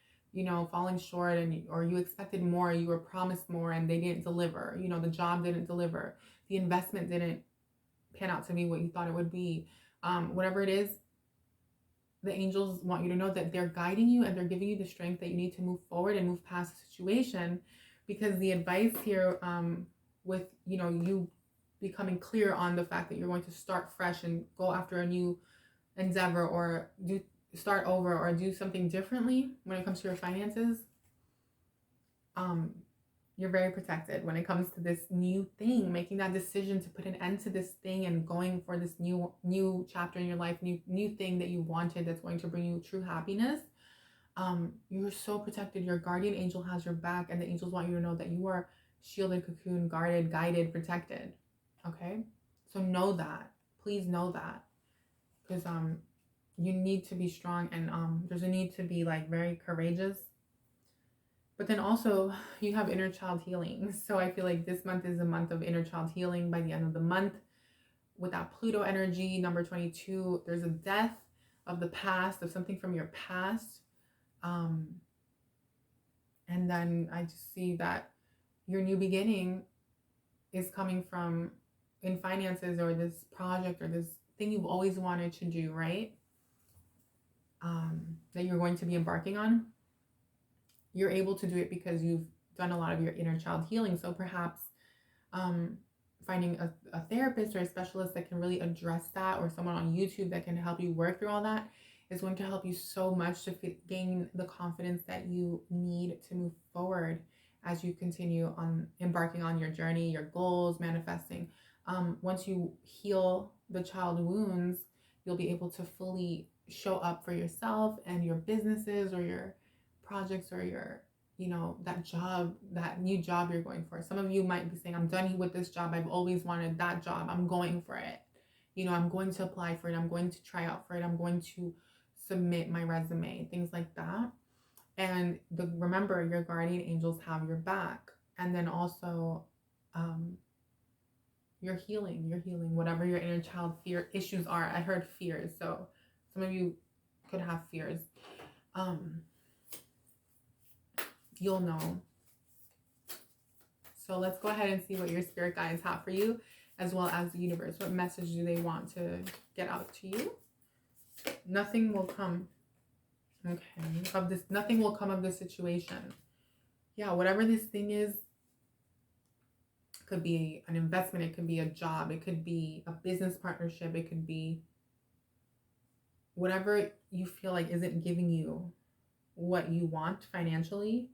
falling short, or you expected more, you were promised more and they didn't deliver, the job didn't deliver, the investment didn't pan out to be what you thought it would be. Whatever it is, the angels want you to know that they're guiding you and they're giving you the strength that you need to move forward and move past the situation. Because the advice here, with you becoming clear on the fact that you're going to start fresh and go after a new endeavor, or start over, or do something differently when it comes to your finances, you're very protected when it comes to this new thing, making that decision to put an end to this thing and going for this new chapter in your life, new thing that you wanted, that's going to bring you true happiness. You're so protected. Your guardian angel has your back, and the angels want you to know that you are shielded, cocooned, guarded, guided, protected. Okay, so know that. Please know that, because You need to be strong, and there's a need to be like very courageous. But then also you have inner child healing. So I feel like this month is a month of inner child healing. By the end of the month, with that Pluto energy, number 22, there's a death of the past, of something from your past. Um, and then I just see that your new beginning is coming from in finances, or this project, or this thing you've always wanted to do, right? That you're going to be embarking on. You're able to do it because you've done a lot of your inner child healing. So perhaps um, finding a therapist or a specialist that can really address that, or someone on YouTube that can help you work through all that, is going to help you so much to gain the confidence that you need to move forward as you continue on embarking on your journey, your goals, manifesting. Once you heal the child wounds, you'll be able to fully show up for yourself and your businesses, or your projects, or your, you know, that job, that new job you're going for. Some of you might be saying, I'm done with this job. I've always wanted that job. I'm going for it. You know, I'm going to apply for it. I'm going to try out for it. I'm going to submit my resume, things like that. And remember, your guardian angels have your back. And then also, you're healing, whatever your inner child fear issues are. I heard fears. So some of you could have fears. You'll know. So let's go ahead and see what your spirit guides have for you, as well as the universe. What message do they want to get out to you? Nothing will come, okay, of this. Nothing will come of this situation. Yeah, whatever this thing is, it could be an investment, it could be a job, it could be a business partnership, it could be whatever you feel like isn't giving you what you want financially.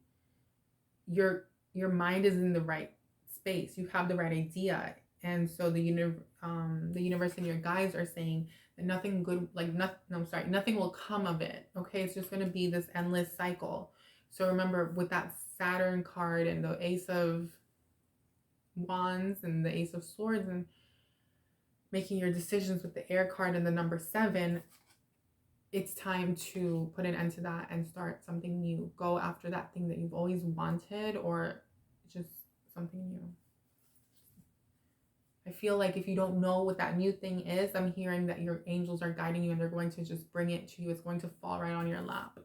Your mind is in the right space. You have the right idea, and so the universe and your guides are saying that nothing good, like nothing will come of it. Okay, it's just going to be this endless cycle. So remember, with that Saturn card and the Ace of Wands and the Ace of Swords, and making your decisions with the air card and the number 7, it's time to put an end to that and start something new. Go after that thing that you've always wanted, or just something new. I feel like if you don't know what that new thing is, I'm hearing that your angels are guiding you, and they're going to just bring it to you. It's going to fall right on your lap.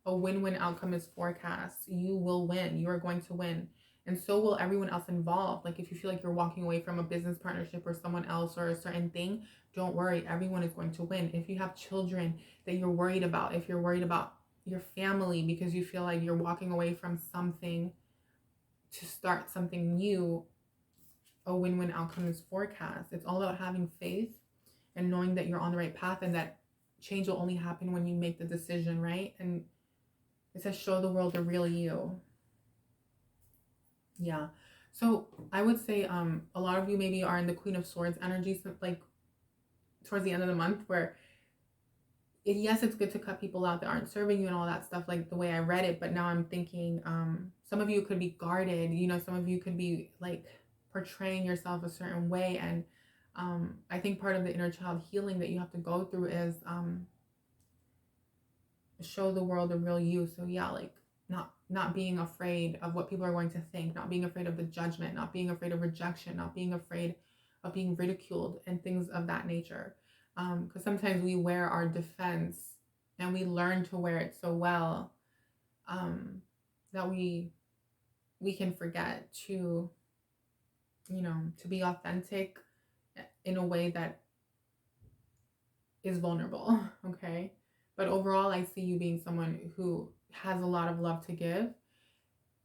A win-win outcome is forecast. You will win. You are going to win. And so will everyone else involved. Like if you feel like you're walking away from a business partnership or someone else or a certain thing, don't worry. Everyone is going to win. If you have children that you're worried about, if you're worried about your family because you feel like you're walking away from something to start something new, a win-win outcome is forecast. It's all about having faith and knowing that you're on the right path, and that change will only happen when you make the decision, right? And it says, show the world the real you. Yeah. So I would say a lot of you maybe are in the Queen of Swords energy, so like towards the end of the month, where yes, it's good to cut people out that aren't serving you and all that stuff, like the way I read it. But now I'm thinking some of you could be guarded, you know, some of you could be like portraying yourself a certain way. And I think part of the inner child healing that you have to go through is show the world the real you. So yeah, like not being afraid of what people are going to think, not being afraid of the judgment, not being afraid of rejection, not being afraid of being ridiculed and things of that nature. Because sometimes we wear our defense and we learn to wear it so well that we can forget to, you know, to be authentic in a way that is vulnerable. Okay. But overall, I see you being someone who has a lot of love to give.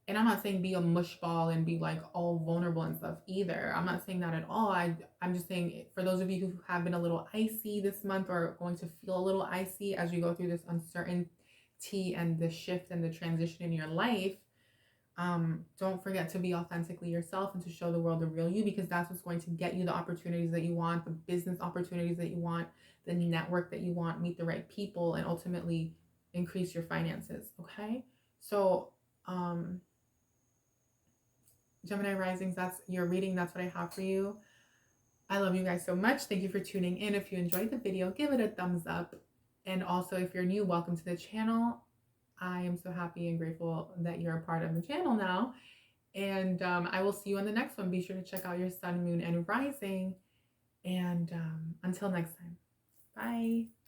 And I'm not saying be a mush ball and be like all vulnerable and stuff either. I'm not saying that at all. I'm just saying, for those of you who have been a little icy this month, or going to feel a little icy as you go through this uncertainty and the shift and the transition in your life, don't forget to be authentically yourself and to show the world the real you, because that's what's going to get you the opportunities that you want, the business opportunities that you want, the network that you want, meet the right people, and ultimately increase your finances. Okay. So, Gemini Risings, that's your reading. That's what I have for you. I love you guys so much. Thank you for tuning in. If you enjoyed the video, give it a thumbs up And also, if you're new, welcome to the channel. I am so happy and grateful that you're a part of the channel now. And I will see you on the next one. Be sure to check out your sun, moon, and rising. And until next time, bye.